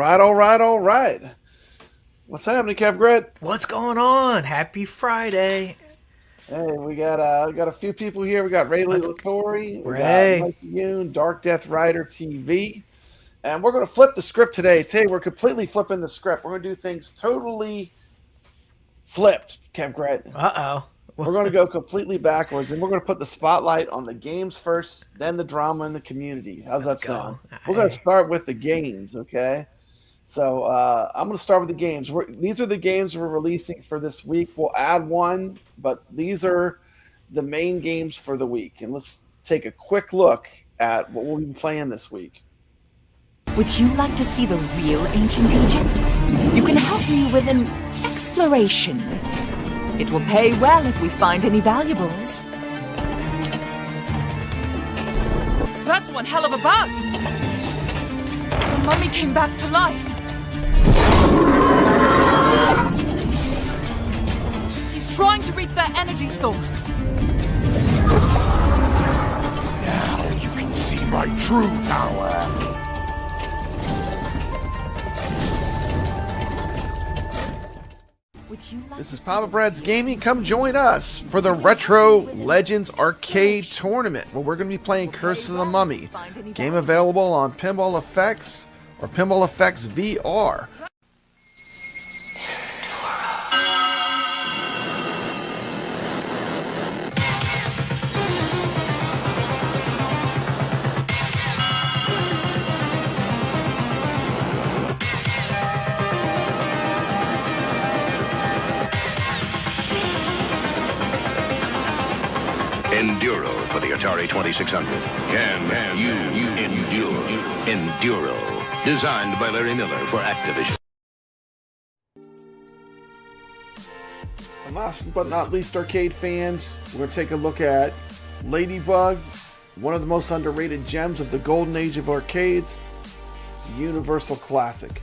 right, all right, all right. What's happening, Kev Grit? What's going on? Happy Friday. Hey, we got a few people here. We got Rayleigh Let's Latori, we got Ray. Mike Yoon, Dark Death Rider TV, and we're going to flip the script today. Today, we're completely flipping the script. We're going to do things totally flipped, Kev Grit. Uh-oh. We're going to go completely backwards, and we're going to put the spotlight on the games first, then the drama and the community. How's Let's that sound? go. We're going to Hey. start with the games, okay? So I'm going to start with the games. These are the games we're releasing for this week. We'll add one, but these are the main games for the week. And let's take a quick look at what we'll be playing this week. Would you like to see the real ancient Egypt? You can help me with an exploration. It will pay well if we find any valuables. That's one hell of a bug! The mummy came back to life. He's trying to reach that energy source. Now you can see my true power. This is Papa Brad's Gaming. Come join us for the Retro Legends Arcade Tournament, where we're going to be playing Curse of the Mummy. Game available on Pinball Effects or Pinball Effects VR. Enduro for the Atari 2600. Can you endure? Enduro. Designed by Larry Miller for Activision. And last but not least, arcade fans, we're going to take a look at Ladybug, one of the most underrated gems of the golden age of arcades. It's a Universal classic.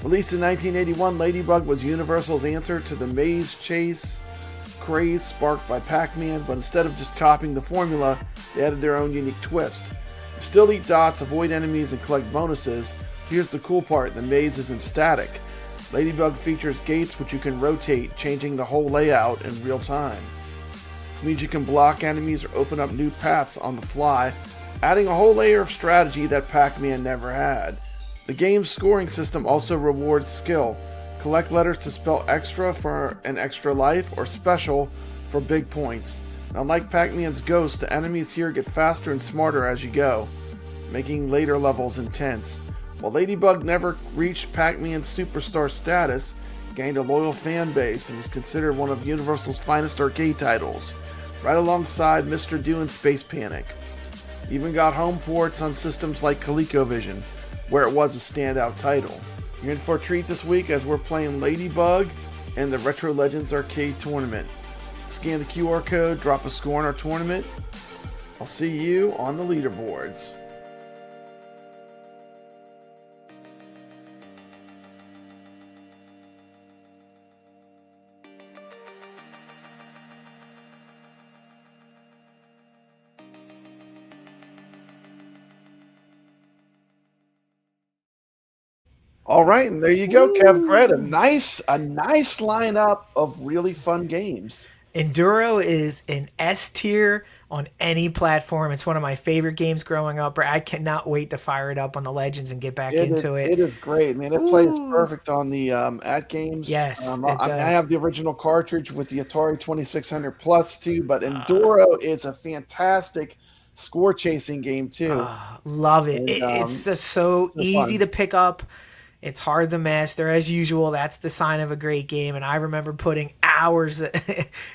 Released in 1981, Ladybug was Universal's answer to the maze chase craze sparked by Pac-Man, but instead of just copying the formula, they added their own unique twist. You still eat dots, avoid enemies, and collect bonuses. Here's the cool part, the maze isn't static. Ladybug features gates which you can rotate, changing the whole layout in real time. This means you can block enemies or open up new paths on the fly, adding a whole layer of strategy that Pac-Man never had. The game's scoring system also rewards skill. Collect letters to spell extra for an extra life or special for big points. Unlike Pac-Man's Ghost, the enemies here get faster and smarter as you go, making later levels intense. While Ladybug never reached Pac-Man's superstar status, it gained a loyal fan base and was considered one of Universal's finest arcade titles, right alongside Mr. Do and Space Panic. Even got home ports on systems like ColecoVision, where it was a standout title. You're in for a treat this week as we're playing Ladybug and the Retro Legends Arcade Tournament. Scan the QR code, drop a score in our tournament. I'll see you on the leaderboards. All right, and there you go, Kev Gret. A nice lineup of really fun games. Enduro is an S tier on any platform. It's one of my favorite games growing up. I cannot wait to fire it up on the Legends and get back into it. It is great, man. It plays perfect on the AtGames. Yes, it I does. have the original cartridge with the Atari 2600 Plus too, but Enduro is a fantastic score chasing game too. Love it. And, It's just so easy fun. to pick up. It's hard to master, as usual. That's the sign of a great game. And I remember putting hours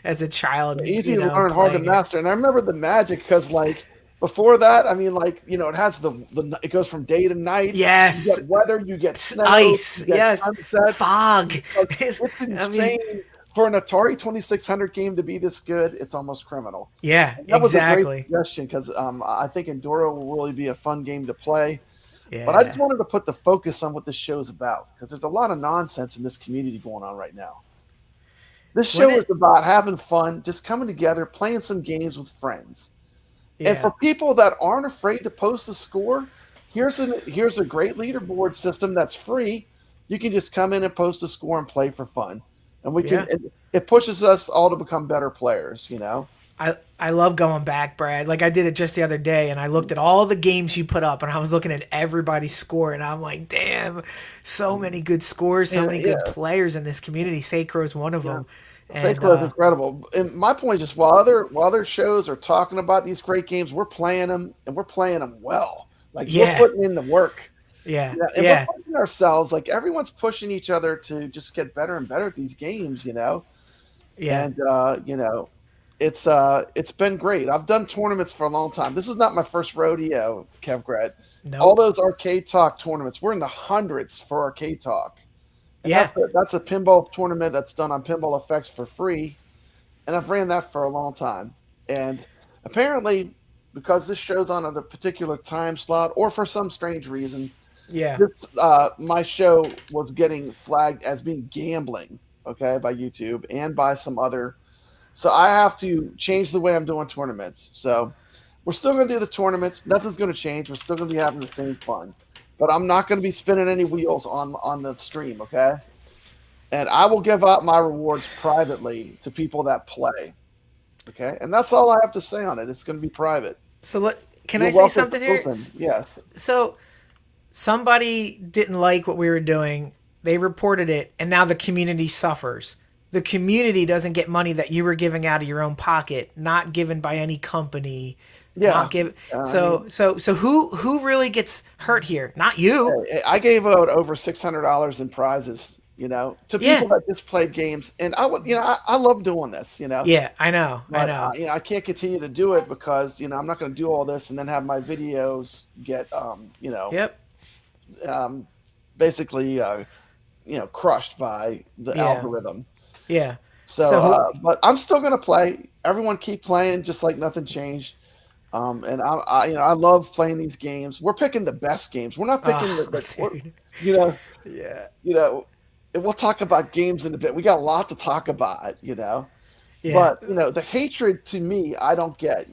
as a child. Easy to learn, hard to playing it. master. And I remember the magic because, like, before that, I mean, like, it has it goes from day to night. Yes. You get weather, you get snow, Ice. you get Yes. sunsets. Fog. Like, it's insane. For an Atari 2600 game to be this good, it's almost criminal. Yeah, That was a exactly. great suggestion because I think Enduro will really be a fun game to play. Yeah. But I just wanted to put the focus on what this show's about because there's a lot of nonsense in this community going on right now. This show is about having fun, just coming together, playing some games with friends. Yeah. And for people that aren't afraid to post a score, here's a great leaderboard system that's free. You can just come in and post a score and play for fun, and we Yeah. can. It pushes us all to become better players. I love going back, Brad. Like I did it just the other day, and I looked at all the games you put up, and I was looking at everybody's score, and I'm like, damn, so many good scores, so many good players in this community. Sakro's one of them. And Fake is incredible. And my point is just while other shows are talking about these great games, we're playing them and we're playing them well. Like we're putting in the work. Yeah. And we're pushing ourselves. Like everyone's pushing each other to just get better and better at these games, Yeah. And it's been great. I've done tournaments for a long time. This is not my first rodeo, Kevgrad. Nope. All those Arcade Talk tournaments, we're in the hundreds for Arcade Talk. And that's a pinball tournament that's done on Pinball Effects for free, and I've ran that for a long time. And apparently, because this show's on at a particular time slot, or for some strange reason, my show was getting flagged as being gambling, okay, by YouTube and by some other. So I have to change the way I'm doing tournaments. So we're still going to do the tournaments. Nothing's going to change. We're still going to be having the same fun. But I'm not going to be spinning any wheels on the stream, okay? And I will give out my rewards privately to people that play, okay? And that's all I have to say on it. It's going to be private. So can I say something here? Yes. So somebody didn't like what we were doing. They reported it, and now the community suffers. The community doesn't get money that you were giving out of your own pocket, not given by any company. Yeah. So who really gets hurt here? Not you. I gave out over $600 in prizes, to people that just play games, and I would, I love doing this, Yeah, I know. But, I can't continue to do it because I'm not going to do all this and then have my videos get, basically, crushed by the algorithm. Yeah. So but I'm still going to play. Everyone keep playing, just like nothing changed. And I love playing these games. We're picking the best games. We're not picking and we'll talk about games in a bit. We got a lot to talk about, Yeah. But the hatred to me, I don't get.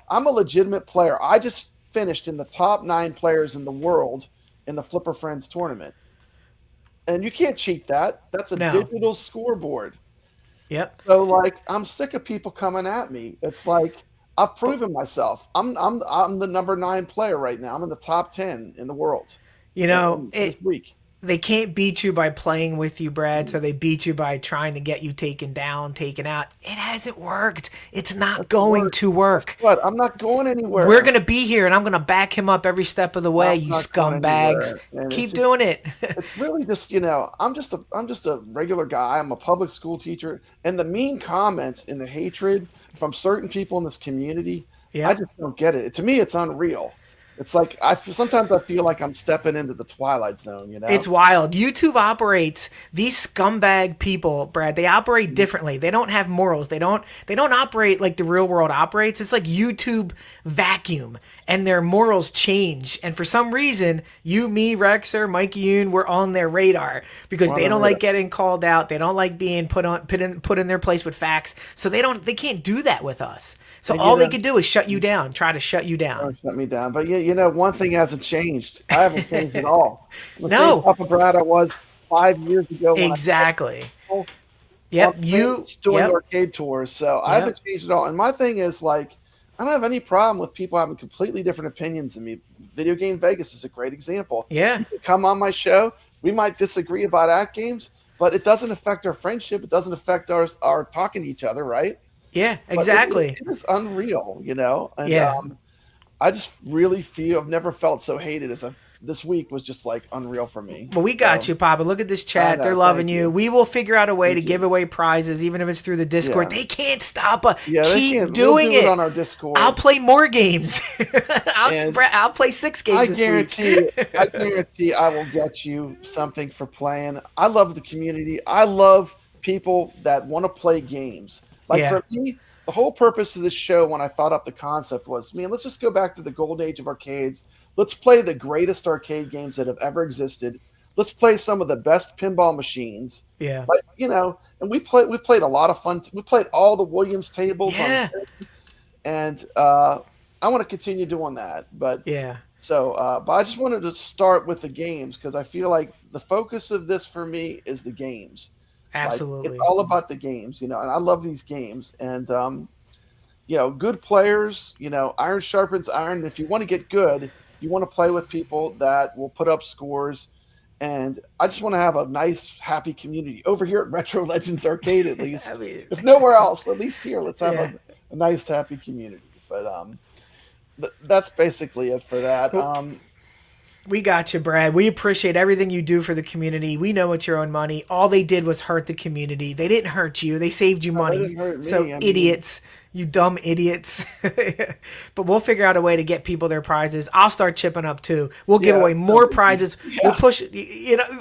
I'm a legitimate player. I just finished in the top 9 players in the world in the Flipper Friends tournament, and you can't cheat that. That's a digital scoreboard. Yep. So I'm sick of people coming at me. It's like I've proven myself. I'm the number 9 player right now. I'm in the top 10 in the world. This week. They can't beat you by playing with you, Brad, so they beat you by trying to get you taken down, taken out. It hasn't worked. It's not going to work. But I'm not going anywhere. We're going to be here, and I'm going to back him up every step of the way, you scumbags. Keep doing it. It's really just, I'm just a regular guy. I'm a public school teacher, and the mean comments and the hatred from certain people in this community, I just don't get it. To me, it's unreal. It's like sometimes I feel like I'm stepping into the Twilight Zone, It's wild. YouTube operates, these scumbag people, Brad, they operate differently. They don't have morals. They don't operate like the real world operates. It's like YouTube vacuum, and their morals change. And for some reason, you, me, Rexer, Mikey Yoon, we're on their radar because they don't like getting called out. They don't like being put in their place with facts. So they can't do that with us. So all they could do is shut you down, try to shut you down. Shut me down. But one thing hasn't changed. I haven't changed at all. I'm the No. same Papa Brad I was 5 years ago. Exactly. Yep. Doing arcade tours. So I haven't changed at all. And my thing is I don't have any problem with people having completely different opinions than me. Video Game Vegas is a great example. Yeah. You can come on my show. We might disagree about AtGames, but it doesn't affect our friendship. It doesn't affect our talking to each other, right? Yeah, exactly. It is unreal, And, I just really feel I've never felt so hated as this week was just unreal for me. Well, we got you, Papa. Look at this chat. They're loving you. We will figure out a way to give away prizes, even if it's through the Discord. They can't stop us. Keep doing it on our Discord. I'll play more games. I'll play 6 games this week. I guarantee I will get you something for playing. I love the community. I love people that want to play games. For me, the whole purpose of this show when I thought up the concept was, let's just go back to the golden age of arcades. Let's play the greatest arcade games that have ever existed. Let's play some of the best pinball machines. Yeah. And we've played a lot of fun. We played all the Williams tables. Yeah. And I want to continue doing that. But So, but I just wanted to start with the games because I feel like the focus of this for me is the games. Like it's Absolutely. all about the games, and I love these games. And good players, iron sharpens iron. If you want to get good, you want to play with people that will put up scores. And I just want to have a nice, happy community over here at Retro Legends Arcade, at I least. mean, If nowhere else, at least here, let's have yeah. a nice, happy community. But that's basically it for that. Well, we got you, Brad. We appreciate everything you do for the community. We know it's your own money. All they did was hurt the community. They didn't hurt you. They saved you No, that money. didn't hurt me. So I mean, idiots, you dumb idiots. But we'll figure out a way to get people their prizes. I'll start chipping up too. We'll give Yeah, away more prizes. yeah. We'll push.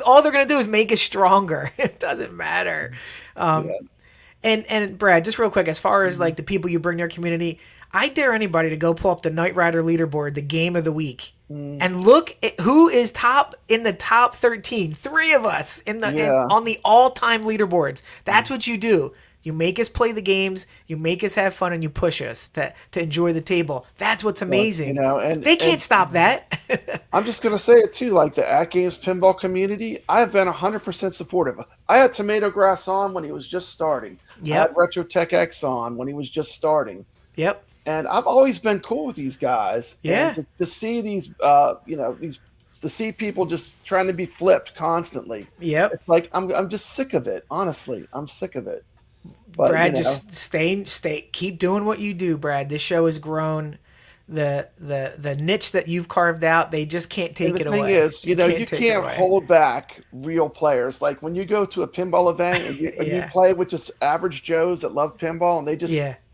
All they're gonna do is make us stronger. It doesn't matter. Yeah. And Brad, just real quick, as far as like the people you bring to your community, I dare anybody to go pull up the Knight Rider leaderboard, the game of the week, and look at who is in the top 13. Three of us on the all-time leaderboards. That's what you do. You make us play the games, you make us have fun, and you push us to enjoy the table. That's what's amazing. And they can't stop that. I'm just gonna say it too. Like the AtGames pinball community, I've been 100% supportive. I had Tomato Grass on when he was just starting. Yep. I had Retro Tech X on when he was just starting. Yep. And I've always been cool with these guys. Yeah. And to see these, to see people just trying to be flipped constantly. Yep. It's like I'm just sick of it. Honestly, I'm sick of it. But, Brad, just keep doing what you do, Brad. This show has grown. The niche that you've carved out, they just can't take it away. The thing is, you can't hold back real players. Like when you go to a pinball event and you play with just average Joes that love pinball and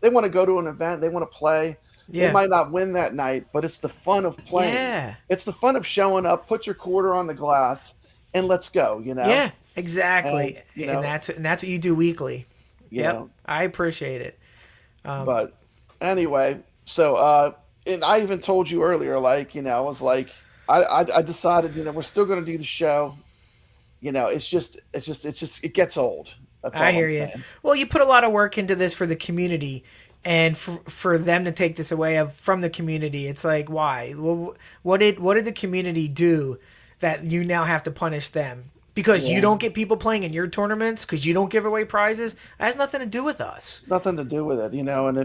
they want to go to an event, they want to play. Yeah. They might not win that night, but it's the fun of playing. Yeah. It's the fun of showing up, put your quarter on the glass, and let's go. Yeah, exactly. And that's what you do weekly. Yeah, I appreciate it. But anyway, so and I even told you earlier, like, I was like, I decided, we're still going to do the show. It gets old. That's all I hear you. Well, you put a lot of work into this for the community, and for them to take this away from the community, it's like, why? Well, what did the community do that you now have to punish them? Because you don't get people playing in your tournaments, because you don't give away prizes. That has nothing to do with us. Nothing to do with it, and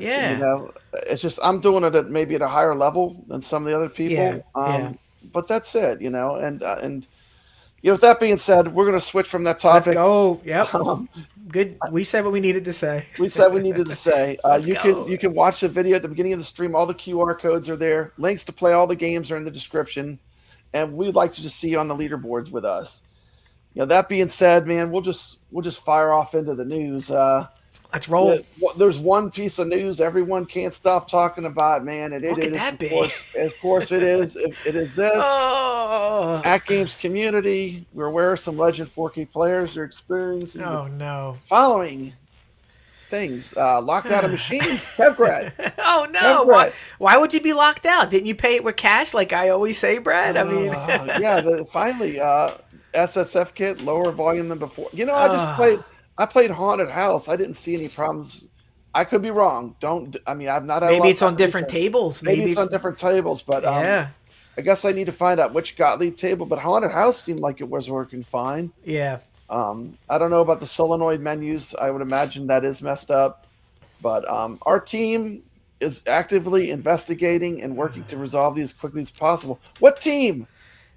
it's just I'm doing it maybe at a higher level than some of the other people. But that's it, and with that being said, we're going to switch from that topic. Let's go. Yep. Good. We said what we needed to say. We said we needed to say. Go. You can watch the video at the beginning of the stream. All the QR codes are there. Links to play all the games are in the description, and we'd like to just see you on the leaderboards with us. That being said, man, we'll just fire off into the news. Let's roll. There's one piece of news everyone can't stop talking about, man. Look at that big. Of course it is. It is this. Oh. AtGames community. We're aware some Legend 4K players are experiencing following things. Locked out of machines. Kevgrad. Oh, no. Why would you be locked out? Didn't you pay it with cash like I always say, Brad? I mean. Finally, SSF kit, lower volume than before. I played Haunted House. I didn't see any problems. I could be wrong. I've not. Maybe it's on different tables. Maybe it's on different tables, but I guess I need to find out which Gottlieb table. But Haunted House seemed like it was working fine. Yeah. I don't know about the solenoid menus. I would imagine that is messed up. But our team is actively investigating and working to resolve these as quickly as possible. What team?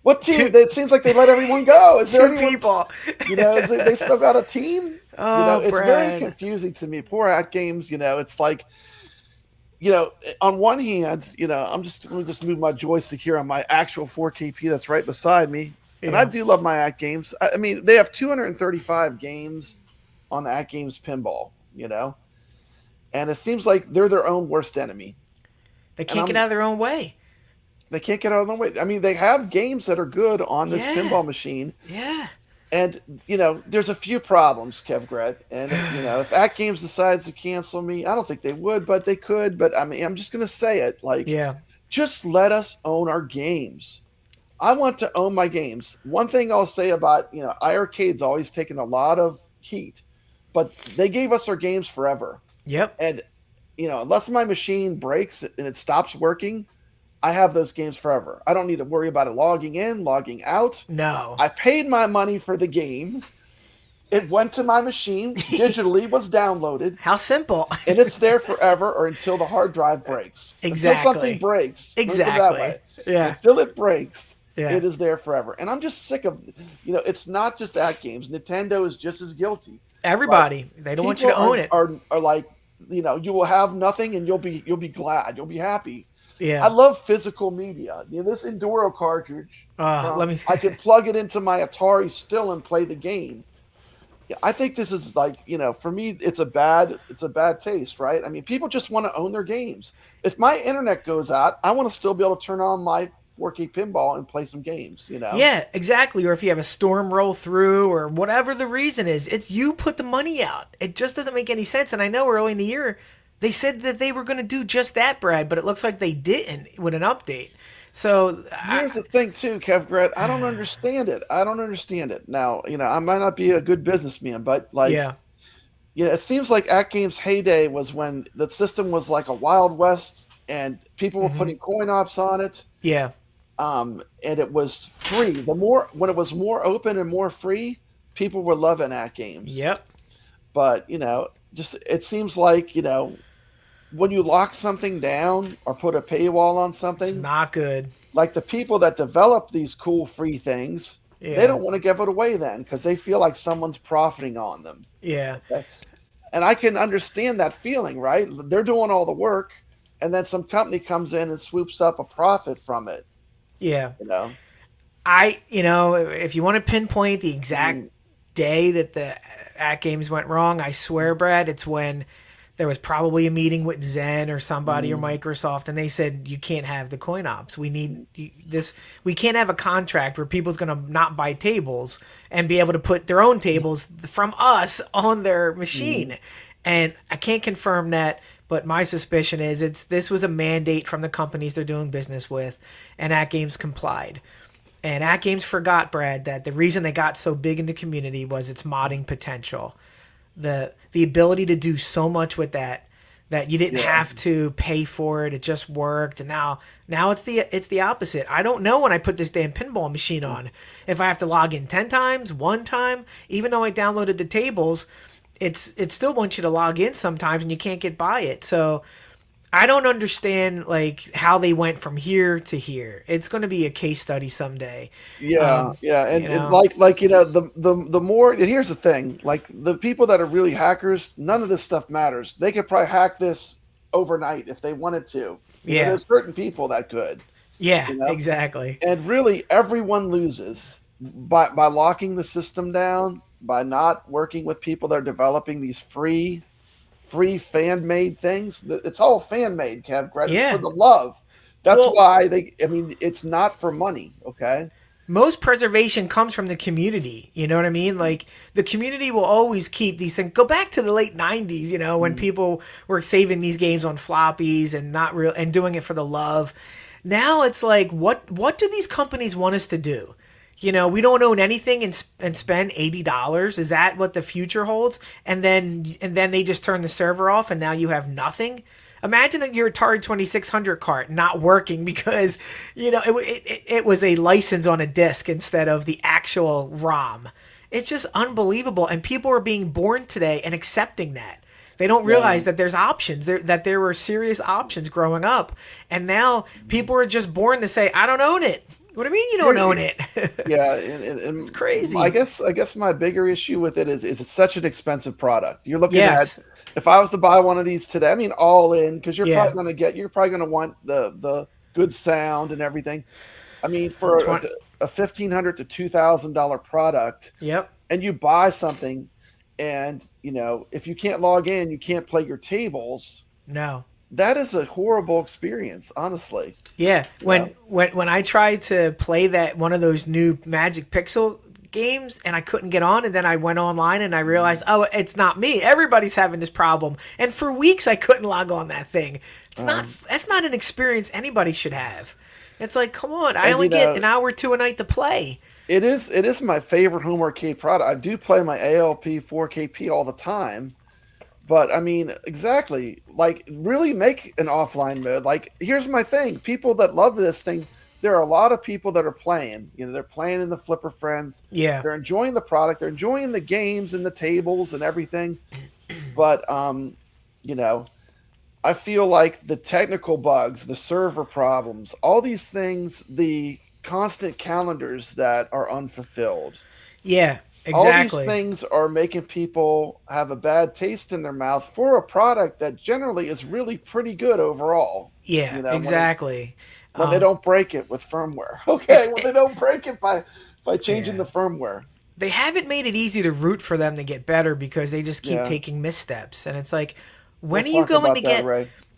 It seems like they let everyone go. Is there two people? They still got a team? Oh, it's Brad. very confusing to me. Poor AtGames, it's like, on one hand, I'm just going to just move my joystick here on my actual 4KP that's right beside me. And I do love my AtGames. I mean, they have 235 games on the AtGames pinball, and it seems like they're their own worst enemy. They can't get out of their own way. They can't get out of their way. I mean, they have games that are good on this pinball machine. Yeah. And, there's a few problems, Kevgrad. And, if AtGames decides to cancel me, I don't think they would, but they could. But, I mean, I'm just going to say it. Like, just let us own our games. I want to own my games. One thing I'll say about, iArcade's always taken a lot of heat, but they gave us our games forever. Yep. And, unless my machine breaks and it stops working, I have those games forever. I don't need to worry about it logging in, logging out. No. I paid my money for the game. It went to my machine, digitally was downloaded, How simple. and it's there forever or until the hard drive breaks. Exactly. Until something breaks. Let's put it that way. Yeah. Until it breaks, Yeah. it is there forever. And I'm just sick of, it's not just AtGames. Nintendo is just as guilty. Everybody. They don't want you to own it. Are like, you will have nothing and you'll be glad. You'll be happy. Yeah. I love physical media. This Enduro cartridge, I can plug it into my Atari still and play the game. Yeah, I think this is like, for me, it's a bad taste, right? I mean, people just want to own their games. If my internet goes out, I want to still be able to turn on my 4K pinball and play some games, Yeah, exactly. Or if you have a storm roll through or whatever the reason is, it's you put the money out. It just doesn't make any sense. And I know early in the year, they said that they were going to do just that, Brad, but it looks like they didn't with an update. So here's the thing too, Kev Brett. I don't understand it. Now, I might not be a good businessman, but it seems like AtGames' heyday was when the system was like a Wild West and people were putting coin ops on it. Yeah. And it was free. When it was more open and more free, people were loving AtGames. Yep. But, it seems like, when you lock something down or put a paywall on something, it's not good. Like the people that develop these cool free things, they don't want to give it away then because they feel like someone's profiting on them. Yeah. Okay? And I can understand that feeling, right? They're doing all the work and then some company comes in and swoops up a profit from it. Yeah. If you want to pinpoint the exact day that the AtGames went wrong, I swear, Brad, it's when there was probably a meeting with Zen or somebody or Microsoft, and they said, you can't have the coin ops. We need this. We can't have a contract where people's going to not buy tables and be able to put their own tables from us on their machine. And I can't confirm that, but my suspicion is this was a mandate from the companies they're doing business with, and AtGames complied. And AtGames forgot, Brad, that the reason they got so big in the community was its modding potential. The ability to do so much with that you didn't have to pay for it. It just worked. And now it's the opposite. I don't know when I put this damn pinball machine on if I have to log in 10 times, one time. Even though I downloaded the tables, it still wants you to log in sometimes and you can't get by it. So I don't understand how they went from here to here. It's going to be a case study someday. Yeah, and the more. And here's the thing: the people that are really hackers, none of this stuff matters. They could probably hack this overnight if they wanted to. There's certain people that could. Yeah, exactly. And really, everyone loses by locking the system down, by not working with people that are developing these free fan-made things. It's all fan-made, Kev. Right? Yeah. It's for the love. That's why it's not for money, okay? Most preservation comes from the community. You know what I mean? The community will always keep these things. Go back to the late 90s, when people were saving these games on floppies and doing it for the love. Now it's what do these companies want us to do? We don't own anything and spend $80. Is that what the future holds? And then they just turn the server off and now you have nothing. Imagine your Atari 2600 cart not working because it was a license on a disc instead of the actual ROM. It's just unbelievable, and people are being born today and accepting that. They don't realize that there's options, that there were serious options growing up, and now people are just born to say, "I don't own it." What do you mean you don't own it? Yeah, and it's crazy. I guess my bigger issue with it is it's such an expensive product. You're looking at, if I was to buy one of these today, I mean all in, because you're probably going to want the good sound and everything. I mean, for a $1,500 to $2,000 product, and you buy something, and if you can't log in, you can't play your tables. No. That is a horrible experience, honestly. Yeah, when I tried to play one of those new Magic Pixel games and I couldn't get on, and then I went online and I realized, oh, it's not me. Everybody's having this problem, and for weeks I couldn't log on that thing. That's not an experience anybody should have. It's come on, I only get an hour or two a night to play. It is my favorite home arcade product. I do play my ALP 4KP all the time. But I mean, exactly. Like, really make an offline mode. Like, here's my thing: people that love this thing, there are a lot of people that are playing. You know, they're playing in the Flipper Friends. Yeah. They're enjoying the product. They're enjoying the games and the tables and everything. But you know, I feel like the technical bugs, the server problems, all these things, the constant calendars that are unfulfilled. Yeah, All exactly. these things are making people have a bad taste in their mouth for a product that generally is really pretty good overall. Yeah, You know, exactly. when they don't break it with firmware. Okay, when they don't break it by changing the firmware. They haven't made it easy to root for them to get better because they just keep taking missteps, and it's like, when are you going to get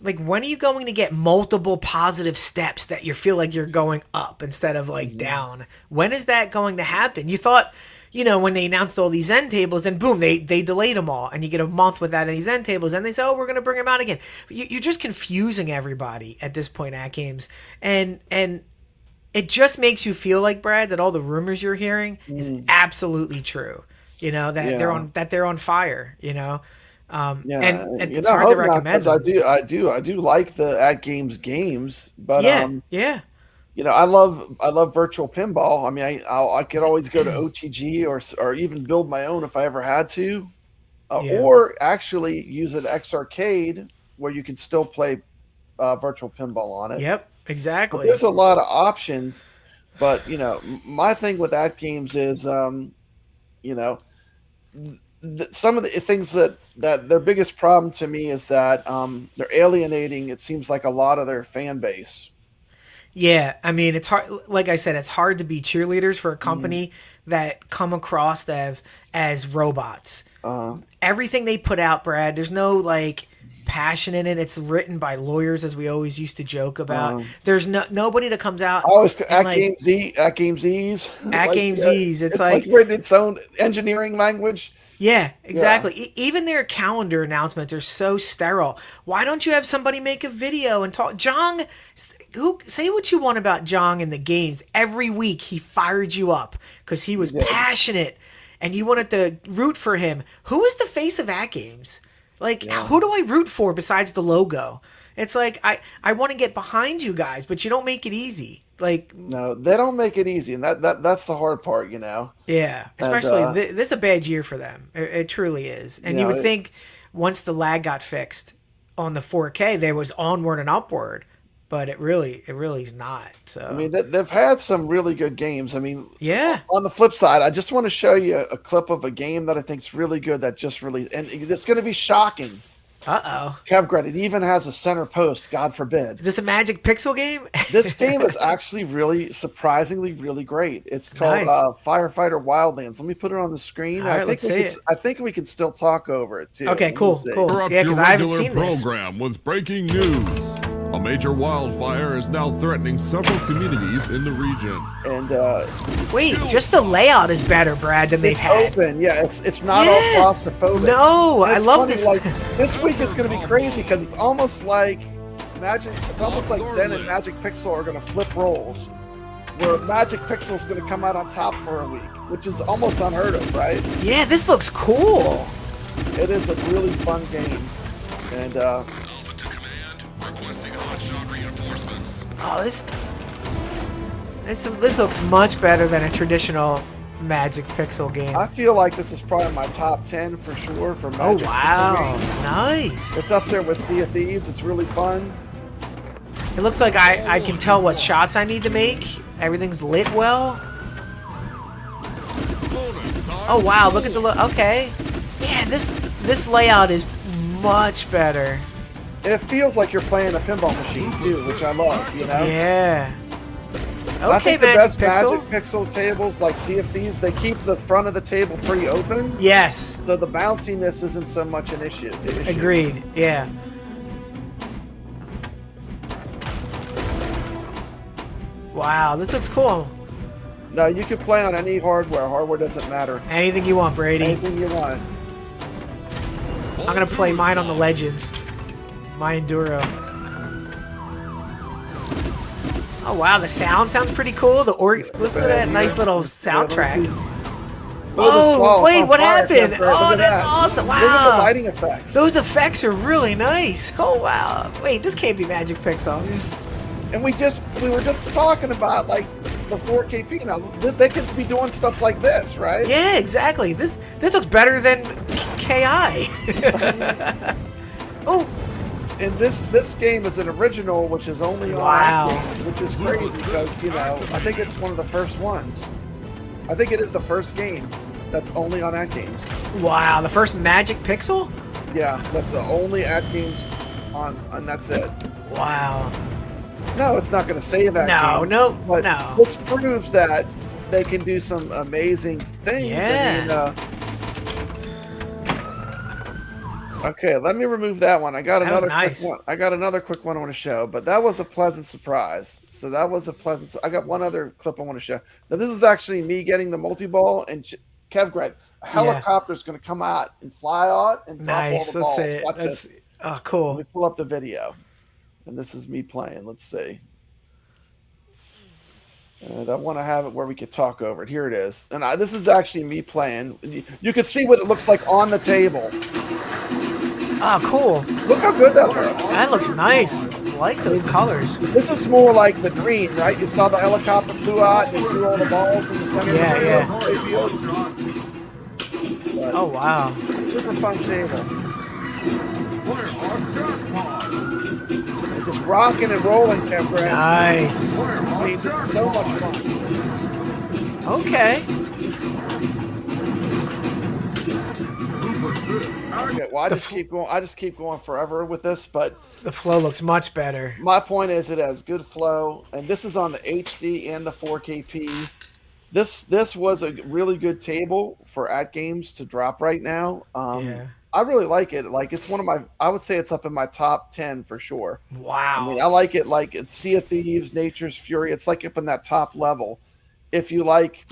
like when are you going to get multiple positive steps that you feel like you're going up instead of like down? When is that going to happen? You thought, you know, when they announced all these Zen tables, then boom, they delayed them all, and you get a month without any Zen tables, and they say, oh, we're going to bring them out again. You're just confusing everybody at this point at games, and it just makes you feel like, Brad, that all the rumors you're hearing is absolutely true. You know, that they're on fire. You know, and it's hard to recommend. I do like the AtGames games, but yeah. You know, I love virtual pinball. I mean, I could always go to OTG or even build my own if I ever had to, or actually use an X Arcade where you can still play virtual pinball on it. Yep, exactly. But there's a lot of options, but you know, my thing with AtGames is, you know, some of the things that their biggest problem to me is that they're alienating. It seems like a lot of their fan base. Yeah, I mean, it's hard. Like I said, it's hard to be cheerleaders for a company that come across as robots. Everything they put out, Brad, there's no like passion in it. It's written by lawyers, as we always used to joke about. There's nobody that comes out. AtGames's. It's like written its own engineering language. Yeah, exactly. Yeah. Even their calendar announcements are so sterile. Why don't you have somebody make a video and talk? Jong, say what you want about Jong in the games. Every week he fired you up because he was passionate and you wanted to root for him. Who is the face of AtGames? Like, who do I root for besides the logo? It's like, I want to get behind you guys, but you don't make it easy. Like, no, they don't make it easy, and that's the hard part, you know. Yeah, especially this is a bad year for them. It truly is. And you would think once the lag got fixed on the 4K, there was onward and upward, but it really is not. So I mean, they've had some really good games. I mean, yeah. On the flip side, I just want to show you a clip of a game that I think is really good that just released, and it's going to be shocking. Kevgret, it even has a center post, God forbid. Is this a Magic Pixel game? This game is actually really, surprisingly, really great. It's called Firefighter Wildlands. Let me put it on the screen. I think we can still talk over it, too. Okay, cool. Yeah, because I haven't seen this. Program with breaking news. A major wildfire is now threatening several communities in the region. And wait, just the layout is better, Brad, than they've had. Open, it's not all claustrophobic. No, I love this. Like, this week it's going to be crazy because it's almost like Magic. It's almost like Zen and Magic Pixel are going to flip roles, where Magic Pixel is going to come out on top for a week, which is almost unheard of, right? Yeah, this looks cool. It is a really fun game, and. Oh, this looks much better than a traditional Magic Pixel game. I feel like this is probably my top 10 for sure for Magic Pixel games. Nice. It's up there with Sea of Thieves. It's really fun. It looks like I can tell what shots I need to make. Everything's lit well. Oh wow, look at the look. Okay. Yeah, this layout is much better. And it feels like you're playing a pinball machine too, which I love, you know? Yeah. Okay, I think the best Pixel. Magic Pixel tables, like Sea of Thieves, they keep the front of the table pretty open. Yes. So the bounciness isn't so much an issue. Agreed, yeah. Wow, this looks cool. No, you can play on any hardware. Hardware doesn't matter. Anything you want, Brady. Anything you want. I'm going to play mine on the Legends. My Enduro. Oh wow, the sound sounds pretty cool. Look at that nice little soundtrack. Oh, wait, what happened? Look Oh, at that's that. awesome. Look at the Wow. lighting effects. Those effects are really nice. Oh, wow. Wait, this can't be Magic Pixel. And we were just talking about like the 4KP. Now they could be doing stuff like this, right? Yeah, exactly. This looks better than KI. Oh, And this game is an original, which is only on Wow. AtGames, which is crazy because I think it's one of the first ones. I think it is the first game that's only on AtGames. wow. The first Magic Pixel? Yeah, that's the only AtGames on, and that's it. Wow. No, it's not going to save AtGames. No, but no. This proves that they can do some amazing things. Yeah. Okay, let me remove that one. I got That was another nice. quick one. I got another quick one I want to show, but that was a pleasant surprise. So that was a pleasant. I got one other clip I want to show. Now this is actually me getting the multi-ball, and Kevgrad, a helicopter is going to come out and fly out and drop all Nice. the Let's balls. see it. Watch That's this. Let cool. me pull up the video, and this is me playing. Let's see. And I want to have it where we could talk over it. Here it is. And this is actually me playing. You can see what it looks like on the table. Oh, cool. Look how good that looks. That looks nice. I like those colors. This is more like the Dream, right? You saw the helicopter flew out and it threw all the balls in the center Yeah, of the field. Oh, wow. Super fun table. They're just rocking and rolling, Kevin. Nice. I mean, it's so much fun. Okay. Okay, well, I just keep going forever with this, but The flow looks much better. my point is it has good flow, and this is on the HD and the 4KP. This was a really good table for AtGames to drop right now. Yeah. I really like it. Like it's one of my, I would say it's up in my top 10 for sure. Wow. I mean, I like it. Like Sea of Thieves, Nature's Fury. It's like up in that top level. If you like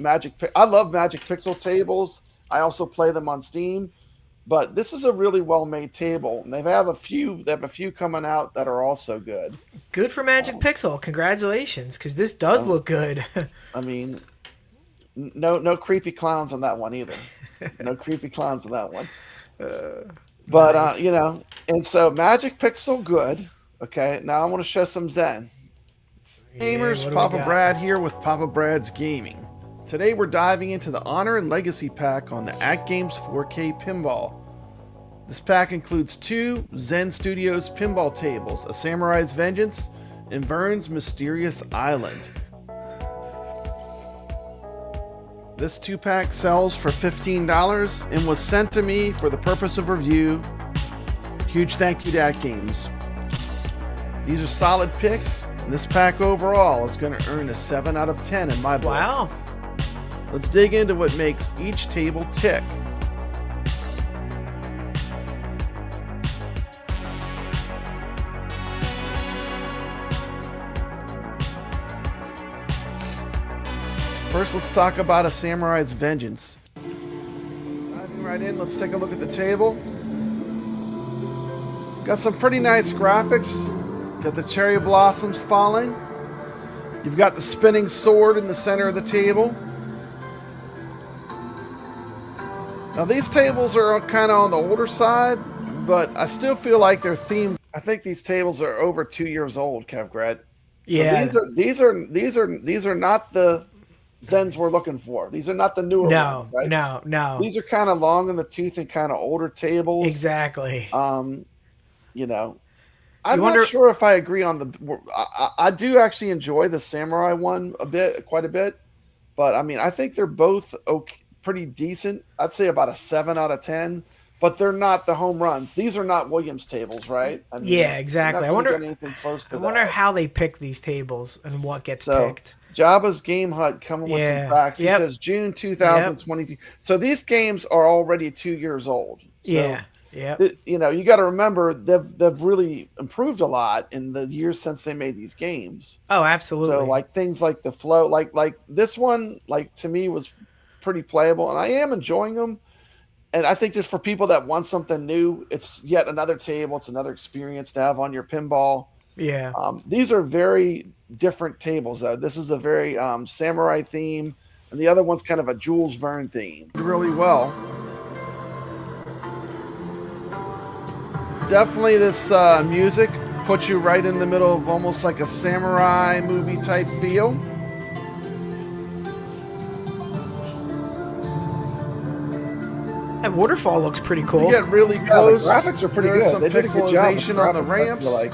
I love Magic Pixel tables. I also play them on Steam. But this is a really well-made table, and they have a few coming out that are also good. Good for Magic Pixel. Congratulations, because this does look good. I mean, no creepy clowns on that one either. No creepy clowns on that one. But nice. And so Magic Pixel, good. Okay, now I want to show some Zen. Gamers, what do we Papa got? Brad here with Papa Brad's Gaming. Today we're diving into the Honor and Legacy pack on the AtGames 4K Pinball. This pack includes 2 Zen Studios pinball tables, a Samurai's Vengeance, and Vern's Mysterious Island. This 2-pack sells for $15 and was sent to me for the purpose of review. Huge thank you to AtGames. These are solid picks, and this pack overall is going to earn a 7 out of 10 in my book. Wow. Let's dig into what makes each table tick. First, let's talk about a Samurai's Vengeance. Diving right in, let's take a look at the table. Got some pretty nice graphics. Got the cherry blossoms falling. You've got the spinning sword in the center of the table. Now these tables are kind of on the older side, but I still feel like they're themed. I think these tables are over 2 years old, Kevgrad. So Yeah. these are not the Zens we're looking for. These are not the newer ones, right? No. These are kind of long in the tooth and kind of older tables. Exactly. I'm not sure if I agree on the. I do actually enjoy the Samurai one quite a bit, but I mean I think they're both pretty decent. I'd say about a 7 out of 10, but they're not the home runs. These are not Williams tables, right? I mean, Yeah, exactly. I wonder anything close to I wonder that. how they pick these tables and what gets So, picked. Jabba's Game Hut coming with some facts. He says June 2022. So these games are already 2 years old. So, you got to remember they've really improved a lot in the years since they made these games. Oh, absolutely. So like things like the flow, like this one, like to me was pretty playable, and I am enjoying them. And I think just for people that want something new, it's yet another table. It's another experience to have on your pinball. Yeah. These are very different tables, though. This is a very samurai theme. and the other one's kind of a Jules Verne theme. Really well. Definitely this music puts you right in the middle of almost like a samurai movie type feel. That waterfall looks pretty cool. You get really close. The graphics are pretty good. Some They did a good job with pixelization on the graphics, I ramps. feel like.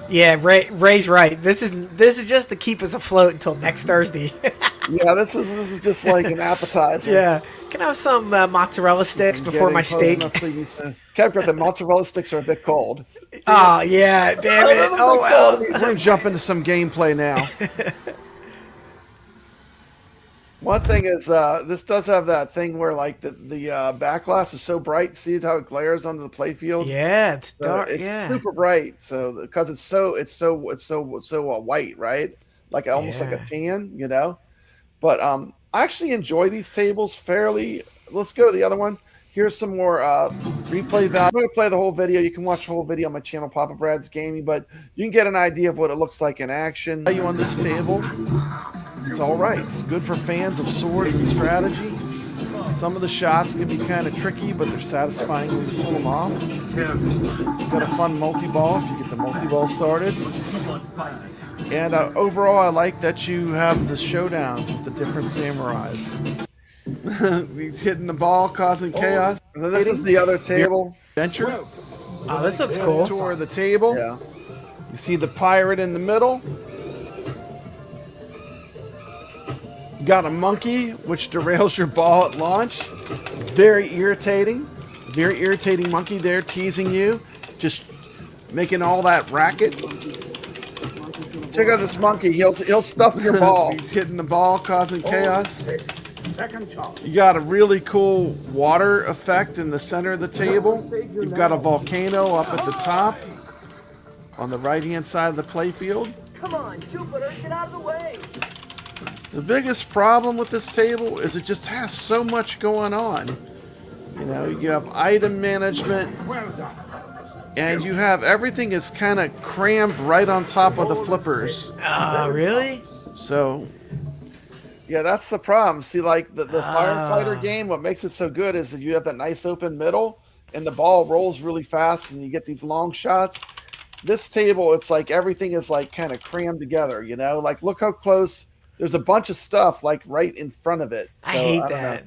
Yeah, Ray's right. This is just to keep us afloat until next Thursday. Yeah, this is just like an appetizer. Yeah. Can I have some mozzarella sticks before my steak? Captain, the mozzarella sticks are a bit cold. Oh, yeah. Damn it. Oh, well. We're going to jump into some gameplay now. One thing is, this does have that thing where like the back glass is so bright. See how it glares onto the playfield? Yeah, it's So dark. it's yeah. super bright. So because it's so white, right? Like almost like a tan, you know. But I actually enjoy these tables fairly. Let's go to the other one. Here's some more replay value. I'm going to play the whole video. You can watch the whole video on my channel, Papa Brad's Gaming, but you can get an idea of what it looks like in action. You on this table, it's all right. It's good for fans of swords and strategy. Some of the shots can be kind of tricky, but they're satisfying when you pull them off. It's got a fun multi-ball if you get the multi-ball started. And overall, I like that you have the showdowns with the different samurais. He's hitting the ball, causing chaos. And then this is the other table. Adventure. Oh, this looks cool. Tour of the table. Yeah. You see the pirate in the middle. You got a monkey, which derails your ball at launch. Very irritating. Very irritating monkey there, teasing you. Just making all that racket. Check out this monkey. He'll stuff your ball. He's hitting the ball, causing chaos. You got a really cool water effect in the center of the table. You've got a volcano up at the top on the right-hand side of the playfield. Come on, Jupiter, get out of the way. The biggest problem with this table is it just has so much going on. You know, you have item management, and you have everything is kind of crammed right on top of the flippers. Really? So, yeah, that's the problem. See, like the Firefighter game, what makes it so good is that you have that nice open middle, and the ball rolls really fast, and you get these long shots. This table, it's like everything is like kind of crammed together, you know? Like, look how close. There's a bunch of stuff like right in front of it. So, I hate that.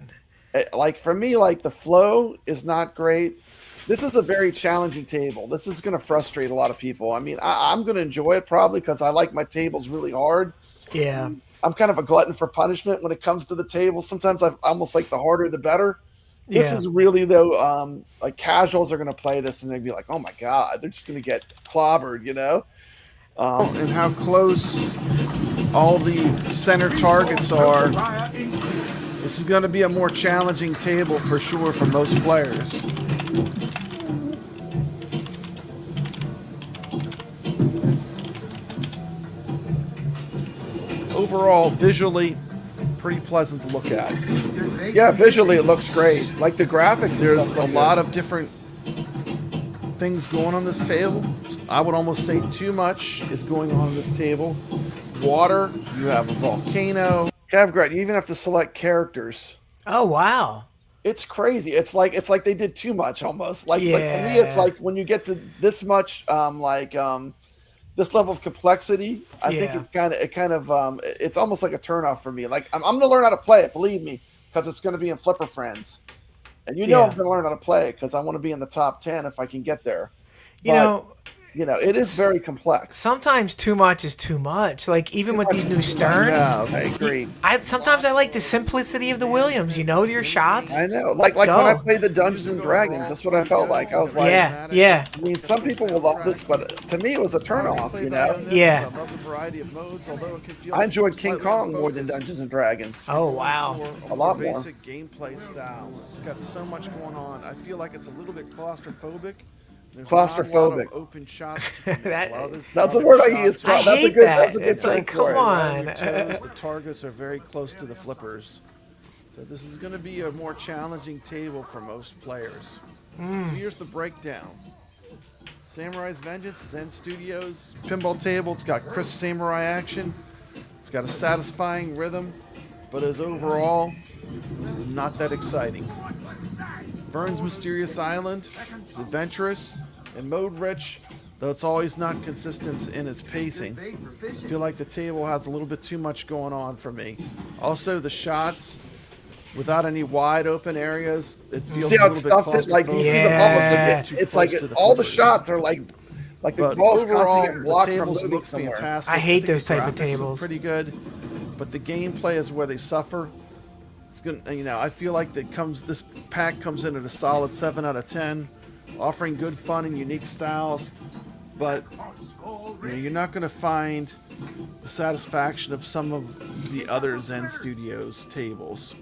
Like for me, like the flow is not great. This is a very challenging table. This is going to frustrate a lot of people. I mean, I'm going to enjoy it probably because I like my tables really hard. Yeah. I'm kind of a glutton for punishment when it comes to the table. Sometimes I almost like the harder the better. This is really though, like casuals are going to play this and they'd be like, oh my God, they're just going to get clobbered, you know? And how close all the center targets are. This is going to be a more challenging table for sure for most players. Overall, visually, pretty pleasant to look at. Yeah, visually it looks great. Like the graphics, there's a lot of different things going on this table. I would almost say too much is going on this table. Water, you have a volcano. Cavgrat, you even have to select characters. Oh, wow. It's crazy. It's like they did too much almost. Like to me, it's like when you get to this much, this level of complexity, I think it's almost like a turnoff for me. Like I'm going to learn how to play it, believe me, because it's going to be in Flipper Friends, and I'm going to learn how to play it because I want to be in the top 10 if I can get there. You know, it is very complex. Sometimes too much is too much. Like even with these new Sterns, I agree. Sometimes I like the simplicity of the Williams. You know your shots. I know. Like when I played the Dungeons and Dragons, that's what I felt like. I was like, yeah. I mean, some people will love this, but to me, it was a turnoff. You know. Yeah. I love the variety of modes, although it can feel. I enjoyed King Kong more than Dungeons and Dragons. Oh wow. A lot more. Basic gameplay style. It's got so much going on. I feel like it's a little bit claustrophobic. Claustrophobic. Open shots. That's the word I use. That's a good term like, come on. The targets are very close to the flippers. So this is going to be a more challenging table for most players. So here's the breakdown. Samurai's Vengeance, Zen Studios, pinball table. It's got crisp samurai action. It's got a satisfying rhythm, but as overall, not that exciting. Vern's Mysterious Island is adventurous and mode-rich, though it's always not consistent in its pacing. I feel like the table has a little bit too much going on for me. Also, the shots, without any wide open areas, it feels See how a it's little bit stuffed it? Like, you see the Yeah. balls. It's like all the shots are like the But balls overall, constantly getting blocked the from tables moving look somewhere. fantastic. I hate think those the type of graphics look tables. Pretty good, but the gameplay is where they suffer. It's gonna, I feel like this pack comes in at a solid 7 out of 10, offering good fun and unique styles, but you're not going to find the satisfaction of some of the other Zen Studios tables.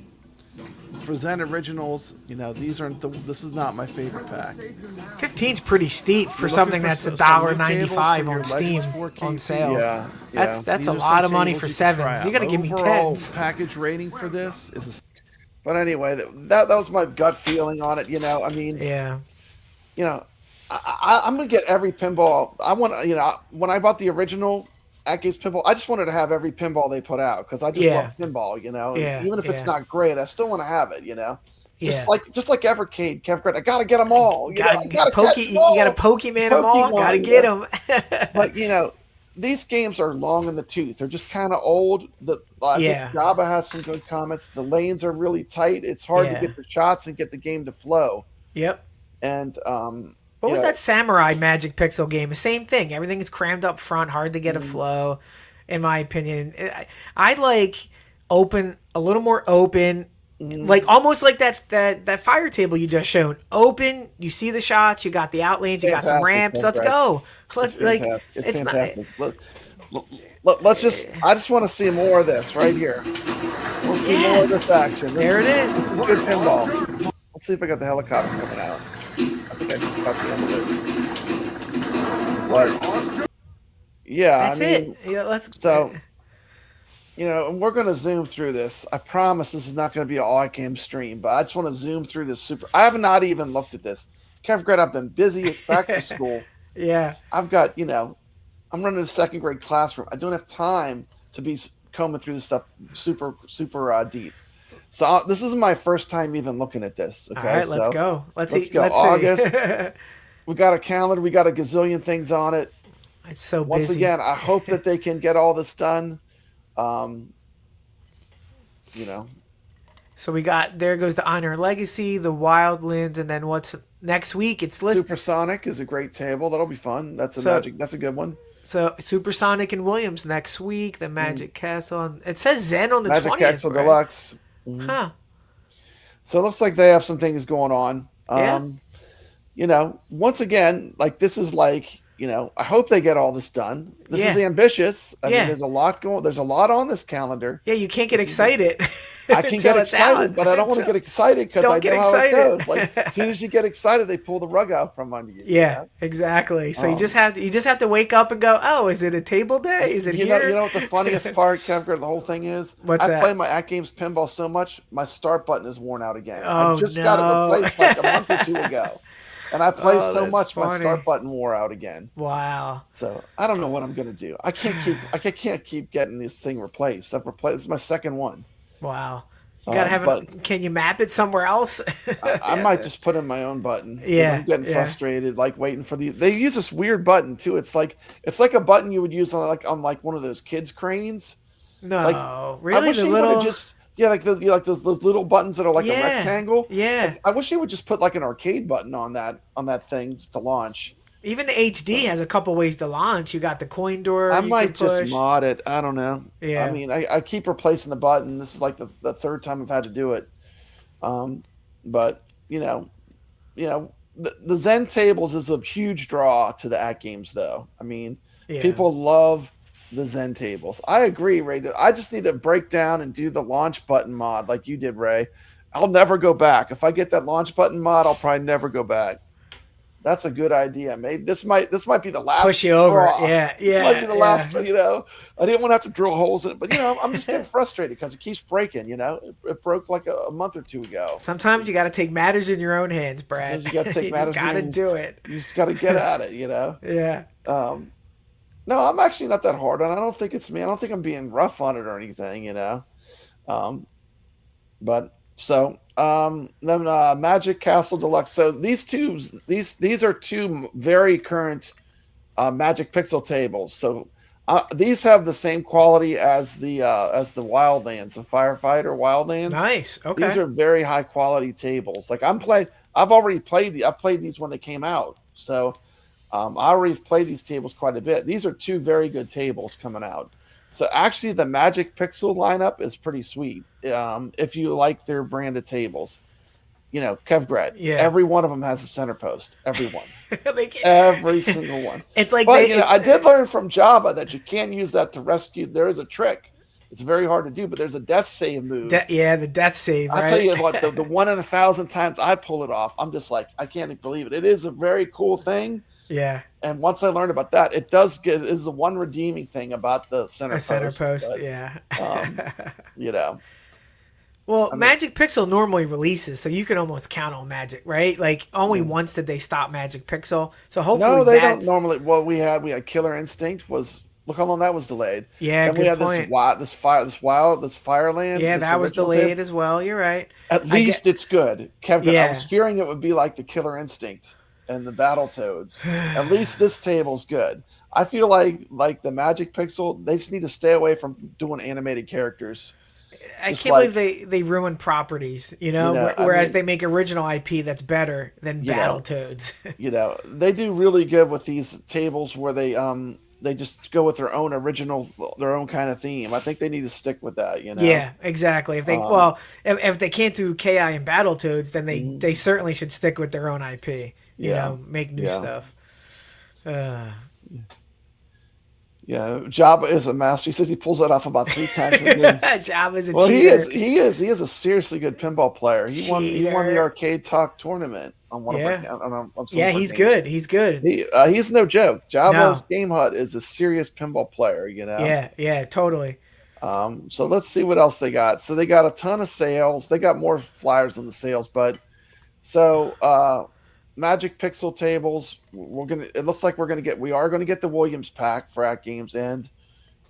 For Zen Originals, this is not my favorite pack. 15's pretty steep for You're something looking for that's some new $1.95 tables for on your Steam Legends 4K on sale. Yeah, That's These a are lot some of money tables for you can try sevens. out. You got to give me Overall, tens. package rating for this is But anyway, that was my gut feeling on it. I mean, Yeah. I'm gonna get every pinball. I want, when I bought the original AtGames pinball, I just wanted to have every pinball they put out because I just Yeah. love pinball. And Yeah, even if it's yeah. not great, I still want to have it. Yeah. Just like Evercade, Kev, I gotta get them all. You I gotta got catch them you all. got to Pokemon them all. Pokemon, Got to get them. But these games are long in the tooth. They're just kind of old. I Yeah. think Java has some good comments. The lanes are really tight. It's hard Yeah. to get the shots and get the game to flow. Yep. And What was that Samurai Magic Pixel game? The same thing. Everything is crammed up front, hard to get a flow. In my opinion, I like a little more open. Like almost like that fire table you just shown. Open, you see the shots, you got the outlanes, you got some Fantastic, ramps. Let's Brett. go. It's fantastic. It's not- fantastic. Let's just. I just want to see more of this right here. We'll see more of this action. There it is. This is good pinball. Let's see if I got the helicopter coming out. I think I just got the end of it. But yeah, That's I mean, it. Yeah, let's. So, and we're going to zoom through this. I promise this is not going to be an all-cam stream, but I just want to zoom through this super. I have not even looked at this. Kev Grett, I've been busy. It's back to school. Yeah. I've got, I'm running a second grade classroom. I don't have time to be combing through this stuff super deep. So this is my first time even looking at this. Okay, All right, let's go. Let's go. see. August. We got a calendar. We got a gazillion things on it. It's so Once busy. again, I hope that they can get all this done. So we got, there goes the Honor and Legacy, the Wildlands, and then what's next week? It's listed. Supersonic is a great table. That'll be fun. That's a good one. So Supersonic and Williams next week. The Magic Castle. It says Zen on the 20th. Magic Castle right? Deluxe. Huh. So it looks like they have some things going on. Yeah. Once again, like this is like, I hope they get all this done. This is ambitious. I mean, there's a lot on this calendar. Yeah, you can't get excited. I can get excited, but I don't want to get excited because I know how it goes. Like as soon as you get excited, they pull the rug out from under you. Yeah, exactly. So you just have to wake up and go, oh, is it a table day? Is it here? You know what the funniest part, Kevin, the whole thing is? What's that? I play my AtGames pinball so much, my start button is worn out again. Oh, I just got it replaced like a month or two ago. And I play so that's much, my funny. start button wore out again. Wow. So I don't know what I'm gonna do. I can't keep getting this thing replaced. This is my second one. Wow. You gotta have can you map it somewhere else? I might just put in my own button. Yeah. I'm getting frustrated, like waiting for they use this weird button too. It's like a button you would use on one of those kids cranes. No, like, really? I wish The they little would just those little buttons that are like a rectangle. Yeah. Like, I wish they would just put like an arcade button on that thing just to launch. Even the HD has a couple ways to launch. You got the coin door. I you might can push. just mod it. I don't know. Yeah. I mean, I keep replacing the button. This is like the third time I've had to do it. But the Zen Tables is a huge draw to the AtGames, though. I mean, people love the Zen Tables. I agree, Ray. I just need to break down and do the launch button mod like you did, Ray. I'll never go back. If I get that launch button mod, I'll probably never go back. That's a good idea. Maybe this might be the last. Push you over. draw. Yeah. This might be the last. I didn't want to have to drill holes in it, but I'm just getting frustrated because it keeps breaking. It broke like a month or two ago. Sometimes you got to take matters in your own hands, Brad. Sometimes you got to take matters. Just got to do it. You just got to get at it. Yeah. No, I'm actually not that hard on it. I don't think it's me. I don't think I'm being rough on it or anything. Um, but so then Magic Castle Deluxe. So these are two very current Magic Pixel tables. So these have the same quality as the Wildlands, the Firefighter Wildlands. Nice. Okay. These are very high quality tables. Like I've already played I've played these when they came out. So I already played these tables quite a bit. These are two very good tables coming out. So actually, the Magic Pixel lineup is pretty sweet. If you like their branded tables, Kevgrad. Yeah. Every one of them has a center post. Every one. Every single one. It's like, but I did learn from Java that you can't use that to rescue. There is a trick. It's very hard to do, but there's a death save move. The death save. I'll tell you what, the 1 in 1,000 times I pull it off, I'm just like, I can't believe it. It is a very cool thing. Yeah. And once I learned about that, it is the one redeeming thing about the center post. But, yeah. Well, Magic Pixel normally releases, so you can almost count on Magic, right? Like only once did they stop Magic Pixel, so hopefully. No, they don't normally. Well, we had Killer Instinct was. Look how long that was delayed. Yeah, and good we had point. this Fireland. Yeah, that was delayed as well. You're right. At least it's good. Kevin, I was fearing it would be like the Killer Instinct and the Battletoads. At least this table's good. I feel like the Magic Pixel, they just need to stay away from doing animated characters. I can't believe they ruin proprities, whereas they make original IP that's better than Battletoads. They do really good with these tables where they just go with their own original, their own kind of theme. I think they need to stick with that, Yeah, exactly. If they if they can't do KI and Battletoads, then they certainly should stick with their own IP. Make new stuff. Yeah, Jabba is a master. He says he pulls that off about 3 times a game. Jabba's a cheater. He is a seriously good pinball player. He won the Arcade Talk tournament on one of our he's good. He's good. He's no joke. Jabba's Game Hut is a serious pinball player, Yeah, totally. So let's see what else they got. So they got a ton of sales. They got more flyers than the sales, but Magic Pixel tables. It looks like we are gonna get the Williams pack for AtGames and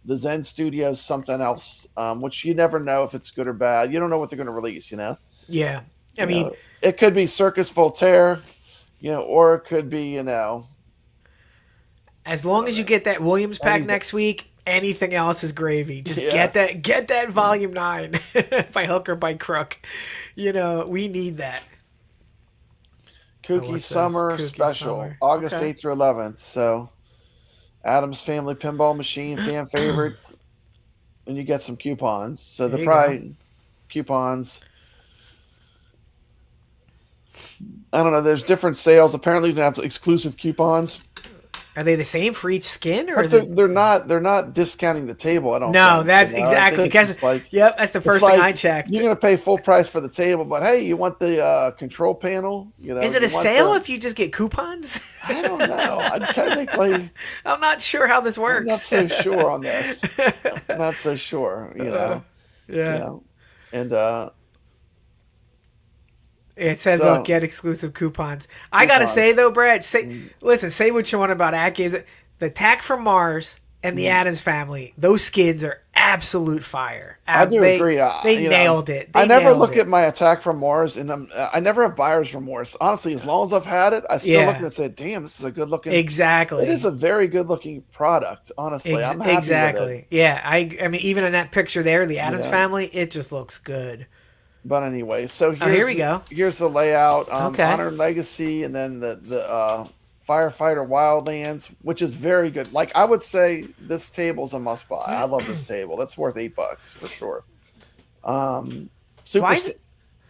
the Zen Studios something else, which you never know if it's good or bad. You don't know what they're gonna release, Yeah, I mean, it could be Circus Voltaire, or it could be, as long as you get that Williams pack next week, anything else is gravy. Just get that Volume 9 by hook or by crook. We need that. Kooky Summer Special, August 8th through 11th. So, Adam's Family Pinball Machine, fan favorite. And you get some coupons. So, they're probably coupons. I don't know. There's different sales. Apparently, you can have exclusive coupons. Are they the same for each skin, or they're not discounting the table? I don't. No, think, that's exactly. That's the first thing I checked. You're gonna pay full price for the table, but hey, you want the control panel? Is it a sale if you just get coupons? I don't know. Technically, I'm not sure how this works. I'm not so sure on this. I'm not so sure. And it says, "Look, get exclusive coupons." I gotta say though, Brad, listen, say what you want about AtGames. The Attack from Mars and the Addams Family, those skins are absolute fire. I do agree. They nailed it. I never look at my Attack from Mars, and I never have buyer's remorse. Honestly, as long as I've had it, I still look and say, "Damn, this is a good looking." Exactly, it is a very good looking product. Honestly, I'm happy with it. Yeah, I mean, even in that picture there, the Addams Family, it just looks good. But anyway, so here we go. Here's the layout. Honor and Legacy, and then the Firefighter Wildlands, which is very good. Like, I would say this table's a must buy. I love this table. That's worth $8 for sure.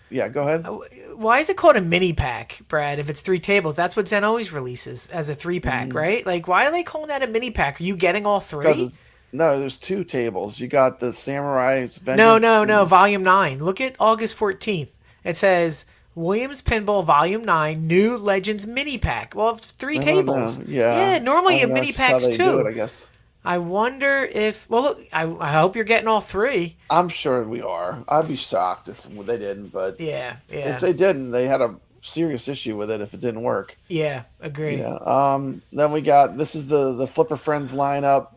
Yeah, go ahead. Why is it called a mini pack, Brad? If it's 3 tables, that's what Zen always releases as a 3-pack, right? Like, why are they calling that a mini pack? Are you getting all 3? No, there's 2 tables. You got the Samurai's Vengeance. No. Volume 9. Look at August 14th. It says Williams Pinball Volume 9 New Legends Mini Pack. Well, 3 tables. Yeah. Normally a mini pack's 2. I guess. I wonder if. Well, look. I hope you're getting all 3. I'm sure we are. I'd be shocked if they didn't. But yeah. If they didn't, they had a serious issue with it if it didn't work. Yeah, agreed. Yeah. Then we got, this is the Flipper Friends lineup.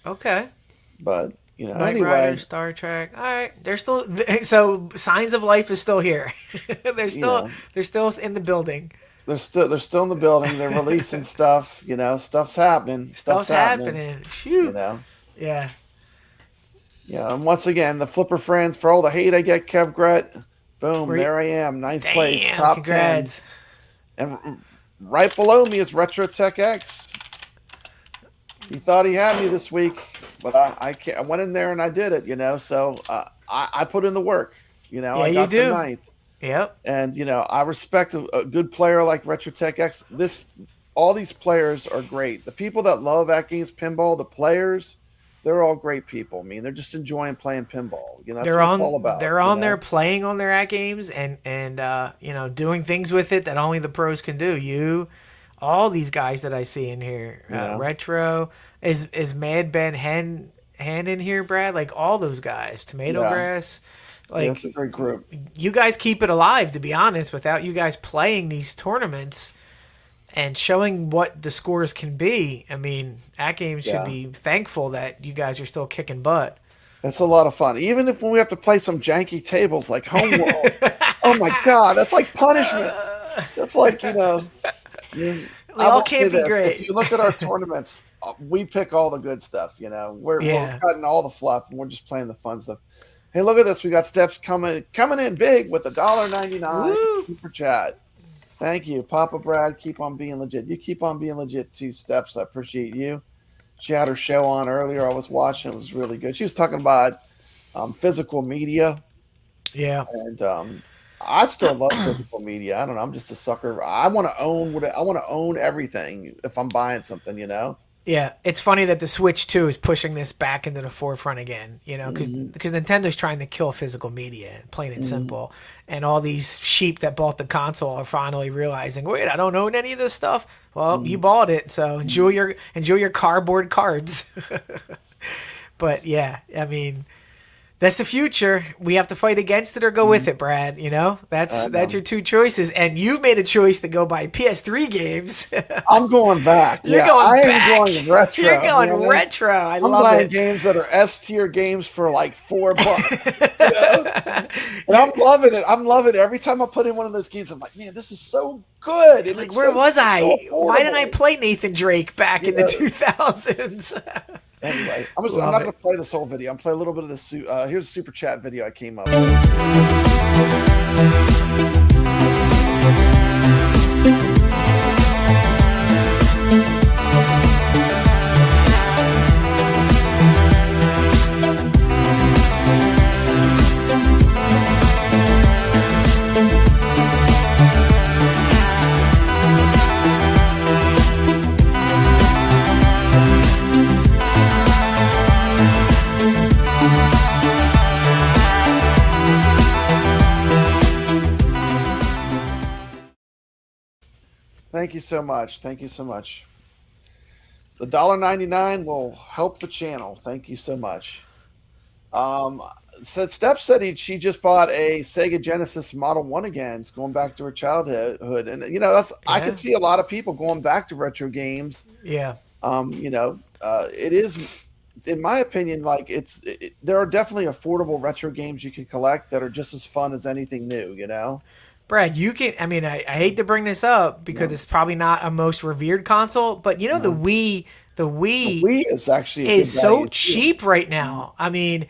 Okay. But Knight Rider, Star Trek. All right, they're still so Signs of Life is still here. they're still in the building. They're still in the building. They're releasing stuff. Stuff's happening. Stuff's happening. Shoot. Yeah. Yeah, and once again, the Flipper friends, for all the hate I get, Kev Gret, boom, there I am, 9th place, top congrats. 10. And right below me is Retro Tech X. He thought he had me this week, but I went in there and I did it, so I put in the work, I got the 9th. Yep. And, I respect a good player like Retro Tech X. All these players are great. The people that love AtGames Pinball, the players, they're all great people. I mean, they're just enjoying playing pinball. That's what it's all about. They're on there playing on their AtGames and doing things with it that only the pros can do. All these guys that I see in here, Retro, is Mad Ben Hand in here, Brad? Like all those guys, Tomato Grass. Like that's a great group. You guys keep it alive, to be honest. Without you guys playing these tournaments and showing what the scores can be, I mean, AtGames should be thankful that you guys are still kicking butt. It's a lot of fun. Even if when we have to play some janky tables like Homeworld. Oh my God, that's like punishment. That's like, They all can't be great. If you look at our tournaments, we pick all the good stuff, We're cutting all the fluff and we're just playing the fun stuff. Hey, look at this. We got Steps coming in big with $1.99 super chat. Thank you, Papa Brad. Keep on being legit. You keep on being legit too, Steps. I appreciate you. She had her show on earlier. I was watching. It was really good. She was talking about physical media. Yeah. And I still love physical media. I don't know. I'm just a sucker. I want to own everything if I'm buying something, Yeah, it's funny that the Switch 2 is pushing this back into the forefront again, because Nintendo's trying to kill physical media, plain and simple. And all these sheep that bought the console are finally realizing, wait, I don't own any of this stuff. Well, you bought it, so enjoy your cardboard cards. But yeah, I mean, that's the future. We have to fight against it or go with it, Brad. That's your two choices, and you've made a choice to go buy PS3 games. I'm going back. You're going back. I am going retro. You're going retro. I'm love buying it. games that are S tier games for like $4. And I'm loving it. I'm loving it. Every time I put in one of those games, I'm like, man, this is so good. And like, where was I? Why didn't I play Nathan Drake back in the 2000s? Anyway, I'm not going to play this whole video. I'm playing a little bit of this. Here's a super chat video I came up with. Thank you so much. Thank you so much. The $1.99 will help the channel. Thank you so much. Steph said she just bought a Sega Genesis Model 1 again. It's going back to her childhood. And, I can see a lot of people going back to retro games. Yeah. It is, in my opinion, like there are definitely affordable retro games you can collect that are just as fun as anything new, Brad, you can. I mean, I hate to bring this up because it's probably not a most revered console, but the Wii is actually so cheap right now. I mean,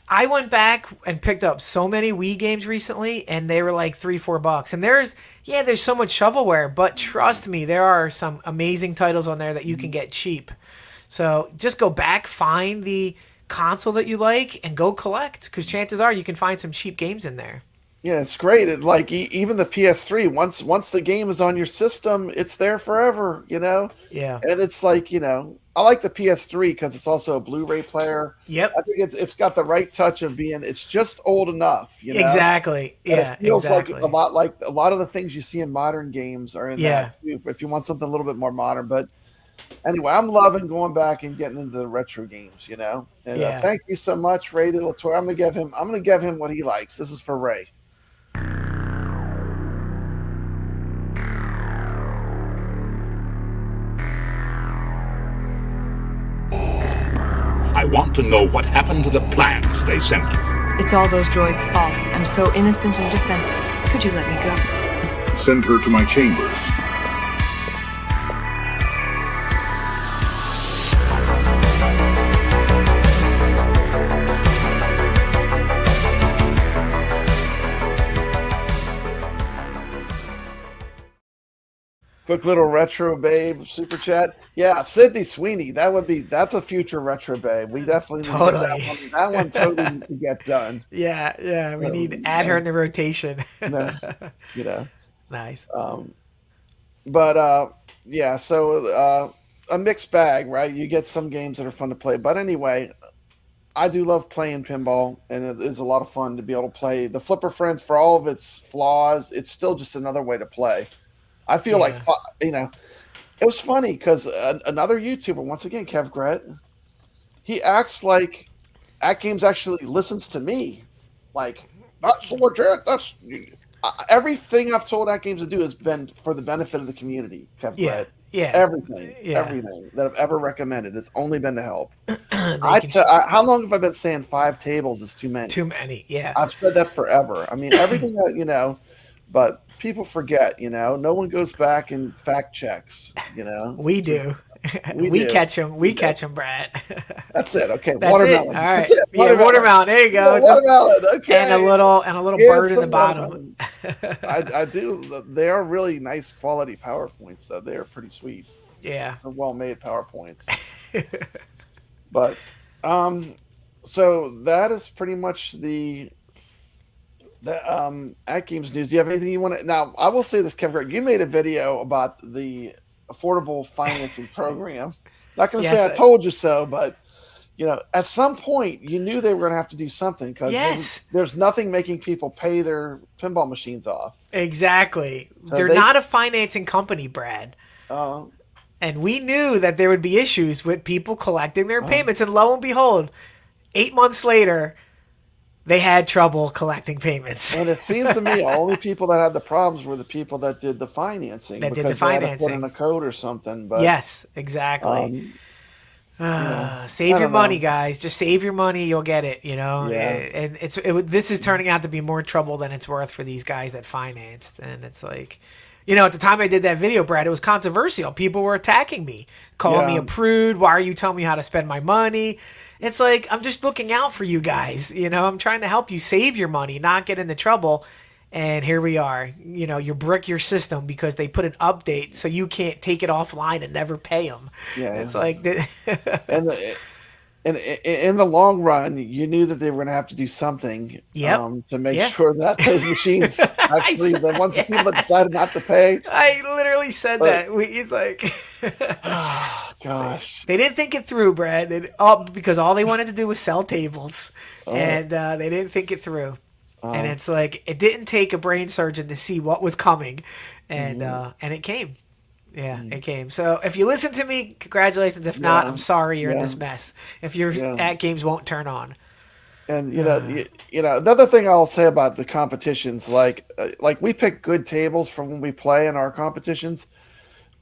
I went back and picked up so many Wii games recently, and they were like $3-4. And there's so much shovelware, but trust me, there are some amazing titles on there that you can get cheap. So just go back, find the console that you like, and go collect, because chances are you can find some cheap games in there. Yeah, it's great. Even the PS3, once the game is on your system, it's there forever, Yeah. And it's like, I like the PS3 because it's also a Blu-ray player. Yep. I think it's got the right touch of it's just old enough, Exactly. Yeah, it feels exactly. like a lot of the things you see in modern games are in that too, if you want something a little bit more modern. But anyway, I'm loving going back and getting into the retro games, And thank you so much, Ray De La Torre. I'm gonna give him what he likes. This is for Ray. I I want to know what happened to the plans they sent you. It's all those droids' fault. I'm so innocent and defenseless. Could you let me go? Send her to my chambers. Quick little retro babe super chat. Yeah, Sydney Sweeney. That's a future retro babe. We definitely need that one totally needs to get done. Yeah. We need to add her in the rotation. Nice. Nice. Yeah. So a mixed bag, right? You get some games that are fun to play, but anyway, I do love playing pinball, and it is a lot of fun to be able to play. The Flipper Friends, for all of its flaws, it's still just another way to play. I feel like, it was funny because another YouTuber, once again, Kev Gret, he acts like AtGames actually listens to me. Like, that's legit. That's everything I've told AtGames to do has been for the benefit of the community, Kev Gret. Yeah. Everything that I've ever recommended has only been to help. How long have I been saying 5 tables is too many? Too many, yeah. I've said that forever. I mean, everything that, but people forget, no one goes back and fact checks, We do. We catch them. We catch them, Brad. That's it. Okay. That's watermelon. it. All right. That's it. Watermelon. There you go. Watermelon. Okay. And a little bird in the bottom. I do. They are really nice quality PowerPoints, though. They are pretty sweet. Yeah. They're well-made PowerPoints. But, so that is pretty much the AtGames news. Do you have anything you want to? Now, I will say this, Kevin. You made a video about the affordable financing program. Not going to say I told you so, but at some point you knew they were going to have to do something because there's nothing making people pay their pinball machines off. Exactly. So they're not a financing company, Brad. And we knew that there would be issues with people collecting their payments, and lo and behold, 8 months later, they had trouble collecting payments. And it seems to me only people that had the problems were the people that did the financing. They had to put in a code or something. But, yes, exactly. Save your money, guys. Just save your money. You'll get it, Yeah. And this is turning out to be more trouble than it's worth for these guys that financed. And it's like, at the time I did that video, Brad, it was controversial. People were attacking me, calling me a prude. Why are you telling me how to spend my money? It's like, I'm just looking out for you guys. I'm trying to help you save your money, not get into trouble. And here we are. You brick your system because they put an update so you can't take it offline and never pay them. Yeah. It's like... And in the long run, you knew that they were going to have to do something to make sure that those machines actually, the ones people that decided not to pay. I literally said that. It's like, gosh, they didn't think it through, Brad. Because all they wanted to do was sell tables, and they didn't think it through. And it's like, it didn't take a brain surgeon to see what was coming, and it came. Yeah, it came. So if you listen to me, congratulations. If not, I'm sorry you're in this mess. If your AtGames won't turn on. And another thing I'll say about the competitions, like we pick good tables for when we play in our competitions,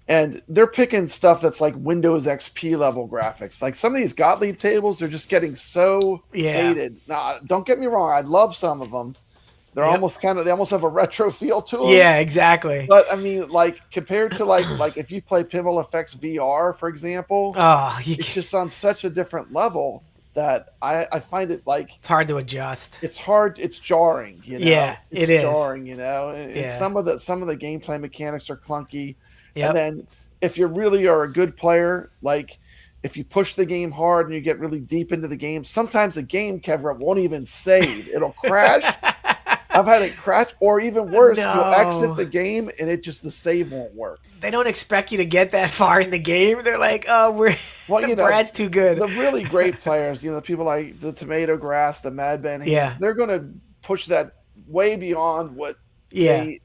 and they're picking stuff that's like Windows XP level graphics. Like some of these Gottlieb tables, they're just getting so dated. Now, don't get me wrong, I love some of them. They're they almost have a retro feel to them. Yeah, exactly. But I mean, like compared to like if you play Pinball FX VR, for example, it's just on such a different level that I find it like it's hard to adjust. It's hard. It's jarring. Yeah, it's jarring. And some of the gameplay mechanics are clunky. Yep. And then if you really are a good player, like if you push the game hard and you get really deep into the game, sometimes the game, Kevin, won't even save. It'll crash. I've had it crash, or even worse, you'll exit the game and the save won't work. They don't expect you to get that far in the game. They're like, Brad's too good. The really great players, the people like the Tomato Grass, the Mad Ben Hands, they're going to push that way beyond what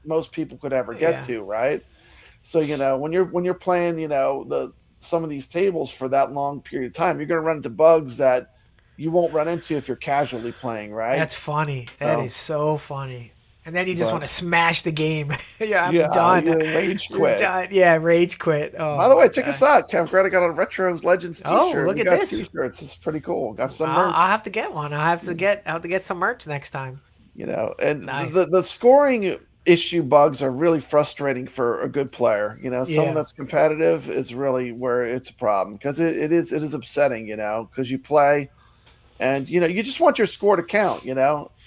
most people could ever get to, right? So when you're playing, some of these tables for that long period of time, you're going to run into bugs that you won't run into if you're casually playing, right? That's funny. That is so funny. And then you just want to smash the game. I'm yeah, done. Rage quit. Done. Yeah, rage quit. Oh, by the way, check us out. Kev Greta got a Retro Legends t-shirt. Oh, look at this. T-shirts. It's pretty cool. Got some merch. I'll have to get one. I'll have to get some merch next time. And nice. the scoring issue bugs are really frustrating for a good player. Someone that's competitive is really where it's a problem, because it is upsetting. Because you play, and you just want your score to count.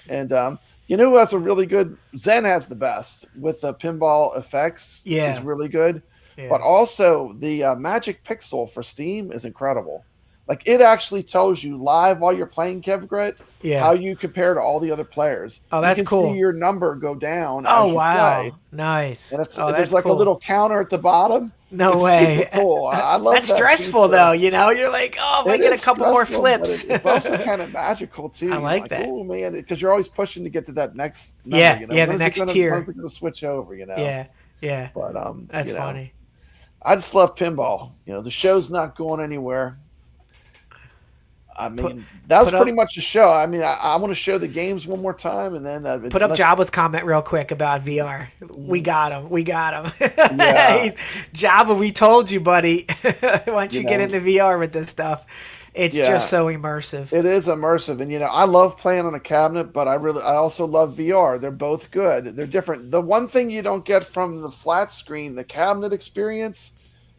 And who has a really good, Zen has the best with the pinball effects. Is really good. But also the Magic Pixel for Steam is incredible. Like, it actually tells you live while you're playing Kevgrit how you compare to all the other players. Oh, that's you can cool. See your number go down. Oh, as you wow. play. Nice. And there's like a little counter at the bottom. No it's way. Super cool. I love that's that stressful, though. You're like, oh, if I get a couple more flips. It's also kind of magical, too. I like that. Oh, man, because you're always pushing to get to that next number. The next tier. When's it going to switch over, Yeah. But, that's funny. I just love pinball. The show's not going anywhere. I mean, that was pretty much the show. I mean, I want to show the games one more time, and then put up Jabba's comment real quick about VR. We got him. Yeah. Jabba, we told you, buddy. Once you get into VR with this stuff, it's just so immersive. It is immersive, and I love playing on a cabinet, but I also love VR. They're both good. They're different. The one thing you don't get from the flat screen, the cabinet experience,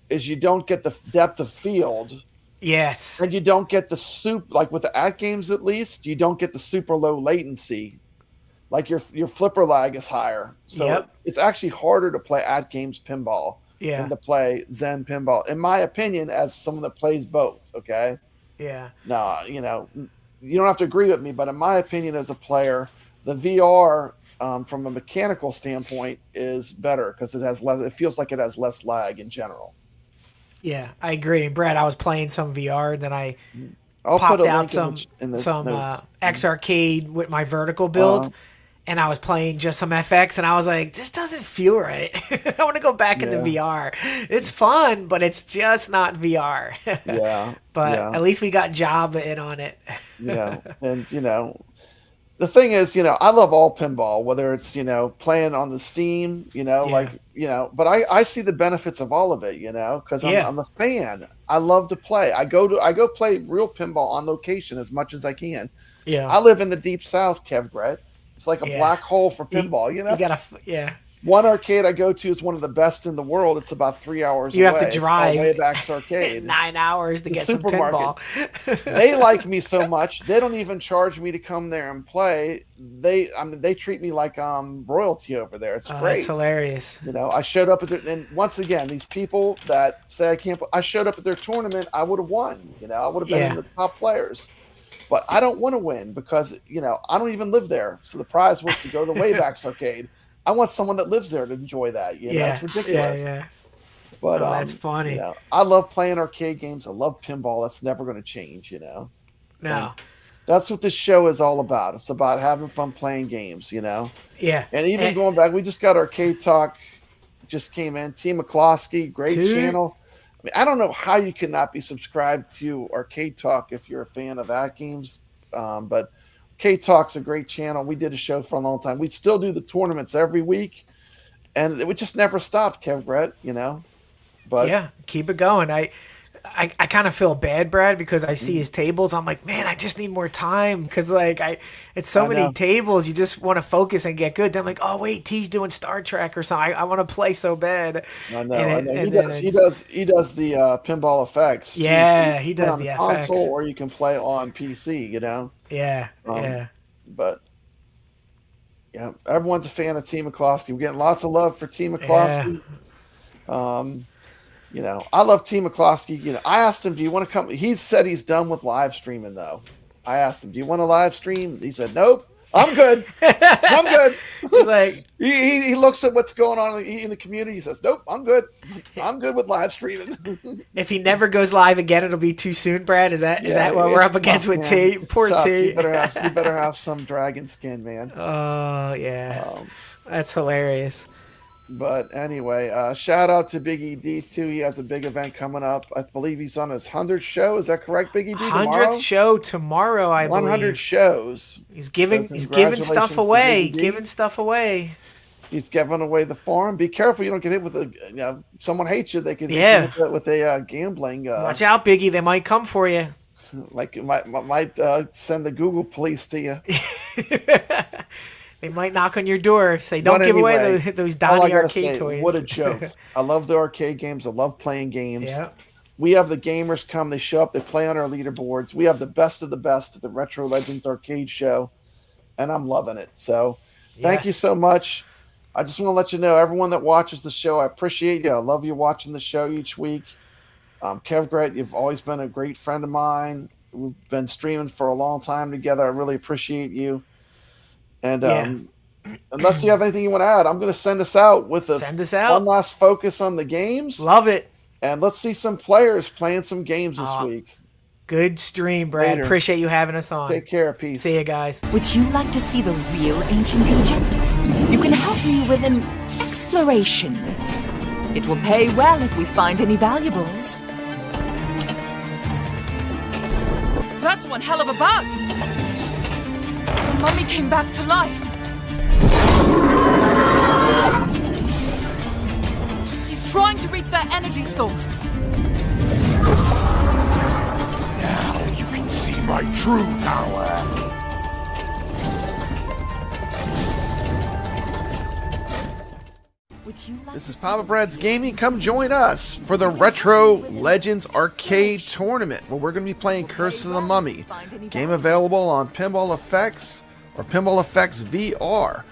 is you don't get the depth of field. Yes. And you don't get the like with the AtGames, at least, you don't get the super low latency. Like your flipper lag is higher. So it's actually harder to play AtGames pinball than to play Zen pinball, in my opinion, as someone that plays both, okay? Yeah. No, you don't have to agree with me, but in my opinion as a player, the VR from a mechanical standpoint is better because it feels like it has less lag in general. Yeah, I agree. And Brad, I was playing some VR, then I I'll popped put out some X Arcade with my vertical build, and I was playing just some FX, and I was like, this doesn't feel right. I want to go back into VR. It's fun, but it's just not VR. But at least we got Java in on it. And the thing is, I love all pinball, whether it's, playing on the Steam, but I see the benefits of all of it, because I'm a fan. I love to play. I go play real pinball on location as much as I can. Yeah. I live in the deep South, Kev Brett. It's like a black hole for pinball, You gotta, One arcade I go to is one of the best in the world. It's about 3 hours away. You have to drive Wildlands Arcade. 9 hours to get some pinball. They like me so much. They don't even charge me to come there and play. They treat me like royalty over there. It's great. That's hilarious. I showed up at and once again, these people that say I can't. I showed up at their tournament. I would have won. I would have been in the top players. But I don't want to win because I don't even live there. So the prize was to go to the Wayback's Arcade. I want someone that lives there to enjoy that. It's ridiculous. Yeah. But that's funny. I love playing arcade games. I love pinball. That's never going to change. No. And that's what this show is all about. It's about having fun playing games. Yeah. And even going back, we just got Arcade Talk. Just came in. T. McCloskey, great channel. I mean, I don't know how you cannot be subscribed to Arcade Talk if you're a fan of AtGames, but K-Talk's a great channel. We did a show for a long time. We still do the tournaments every week, and it just never stopped, Kev Brett, But keep it going. I kind of feel bad, Brad, because I see his tables. I'm like, man, I just need more time because it's so many tables. You just want to focus and get good. Then I'm like, oh wait, T's doing Star Trek or something. I want to play so bad. I know. He does the pinball effects. Yeah, he does the effects. Console, or you can play on PC. Yeah. But everyone's a fan of T. McCloskey. We're getting lots of love for T. McCloskey. I love T. McCloskey. I asked him, do you want to come? He said he's done with live streaming, though. I asked him, do you want to live stream? He said, nope, I'm good. I'm good. He's like, he looks at what's going on in the community. He says, nope, I'm good. I'm good with live streaming. If he never goes live again, it'll be too soon, Brad. Is that what we're up against with T? Poor T. You better have some dragon skin, man. Oh, yeah. That's hilarious. But anyway, shout out to Big ED too. He has a big event coming up. I believe he's on his 100th show. Is that correct, Big ED? 100th show tomorrow, I believe. 100 shows. He's giving stuff away. Giving stuff away. He's giving away the farm. Be careful you don't get hit with a. Someone hates you. They can hit you with a gambling. Watch out, Biggie. They might come for you. Like might send the Google police to you. They might knock on your door, say, "Don't give away those Donnie arcade toys." What a joke! I love the arcade games. I love playing games. Yeah. We have the gamers come. They show up. They play on our leaderboards. We have the best of the best at the Retro Legends Arcade Show, and I'm loving it. So, thank you so much. I just want to let you know, everyone that watches the show, I appreciate you. I love you watching the show each week. Kev Gret, you've always been a great friend of mine. We've been streaming for a long time together. I really appreciate you. And unless you have anything you want to add, I'm going to send us out with one last focus on the games. Love it. And let's see some players playing some games this week. Good stream, Brad. Later. Appreciate you having us on. Take care. Peace. See you guys. Would you like to see the real ancient Egypt? You can help me with an exploration. It will pay well if we find any valuables. That's one hell of a bug. The mummy came back to life. He's trying to reach that energy source. Now you can see my true power. This is Papa Brad's Gaming. Come join us for the Retro Legends Arcade Tournament, where we're going to be playing Curse of the Mummy. Game available on Pinball Effects or Pinball Effects VR.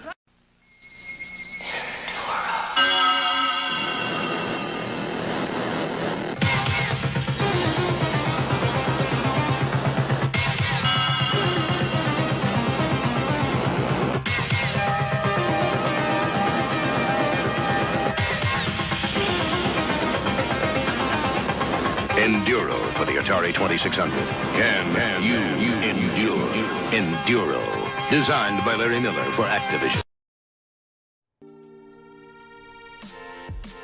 Enduro for the Atari 2600. Can you endure? Enduro. Designed by Larry Miller for Activision.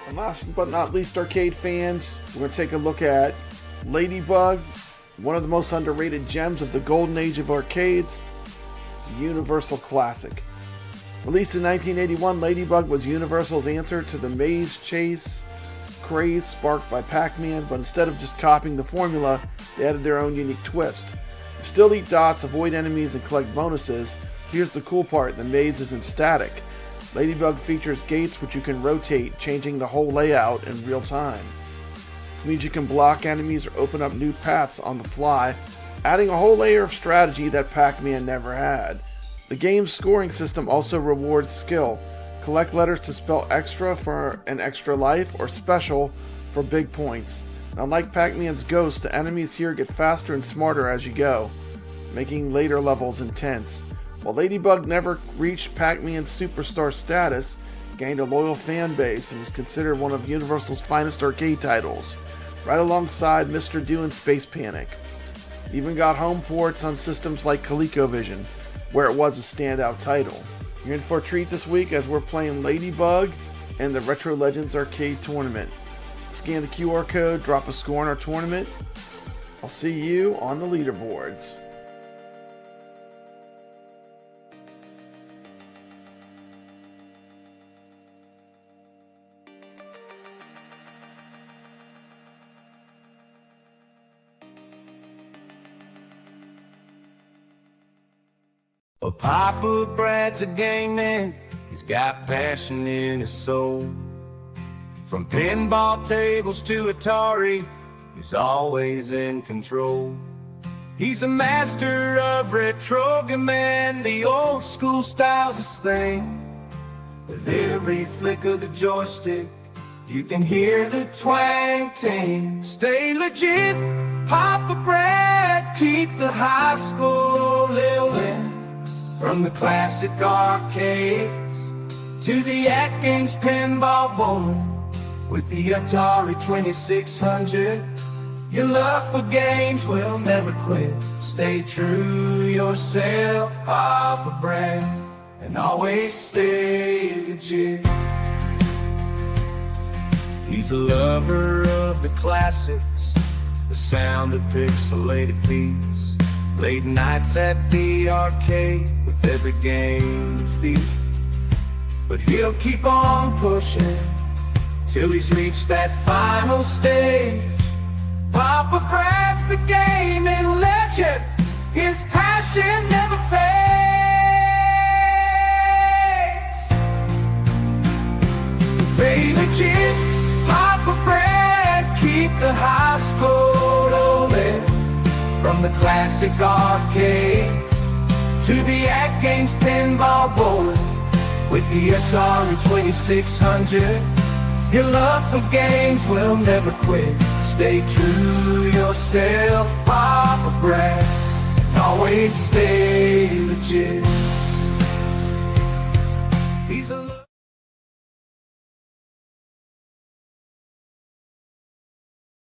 And last but not least, arcade fans, we're going to take a look at Ladybug, one of the most underrated gems of the golden age of arcades. It's a Universal classic. Released in 1981, Ladybug was Universal's answer to the maze chase craze sparked by Pac-Man, but instead of just copying the formula, they added their own unique twist. You still eat dots, avoid enemies, and collect bonuses. Here's the cool part, the maze isn't static. Ladybug features gates which you can rotate, changing the whole layout in real time. This means you can block enemies or open up new paths on the fly, adding a whole layer of strategy that Pac-Man never had. The game's scoring system also rewards skill. Collect letters to spell extra for an extra life or special for big points. Now, like Pac-Man's Ghost, the enemies here get faster and smarter as you go, making later levels intense. While Ladybug never reached Pac-Man's superstar status, it gained a loyal fan base and was considered one of Universal's finest arcade titles, right alongside Mr. Do and Space Panic. It even got home ports on systems like ColecoVision, where it was a standout title. You're in for a treat this week as we're playing Ladybug and the Retro Legends Arcade Tournament. Scan the QR code, drop a score in our tournament. I'll see you on the leaderboards. Well, Papa Brad's a gaming, he's got passion in his soul. From pinball tables to Atari, he's always in control. He's a master of retro gaming, the old school style's his thing. With every flick of the joystick, you can hear the twang ting. Stay legit, Papa Brad, keep the high school living. From the classic arcades to the AtGames pinball board, with the Atari 2600, your love for games will never quit. Stay true yourself, Papa Brad, and always stay legit. He's a lover of the classics, the sound of pixelated beats, late nights at the arcade with every game to defeat. But he'll keep on pushing till he's reached that final stage. Papa Brad's the gaming legend, his passion never fades. Play legit, Papa Brad, keep the high score rolling. From the classic arcades to the AtGames pinball board, with the Atari 2600, your love for games will never quit. Stay true to yourself, Papa Brad, always stay legit. He's a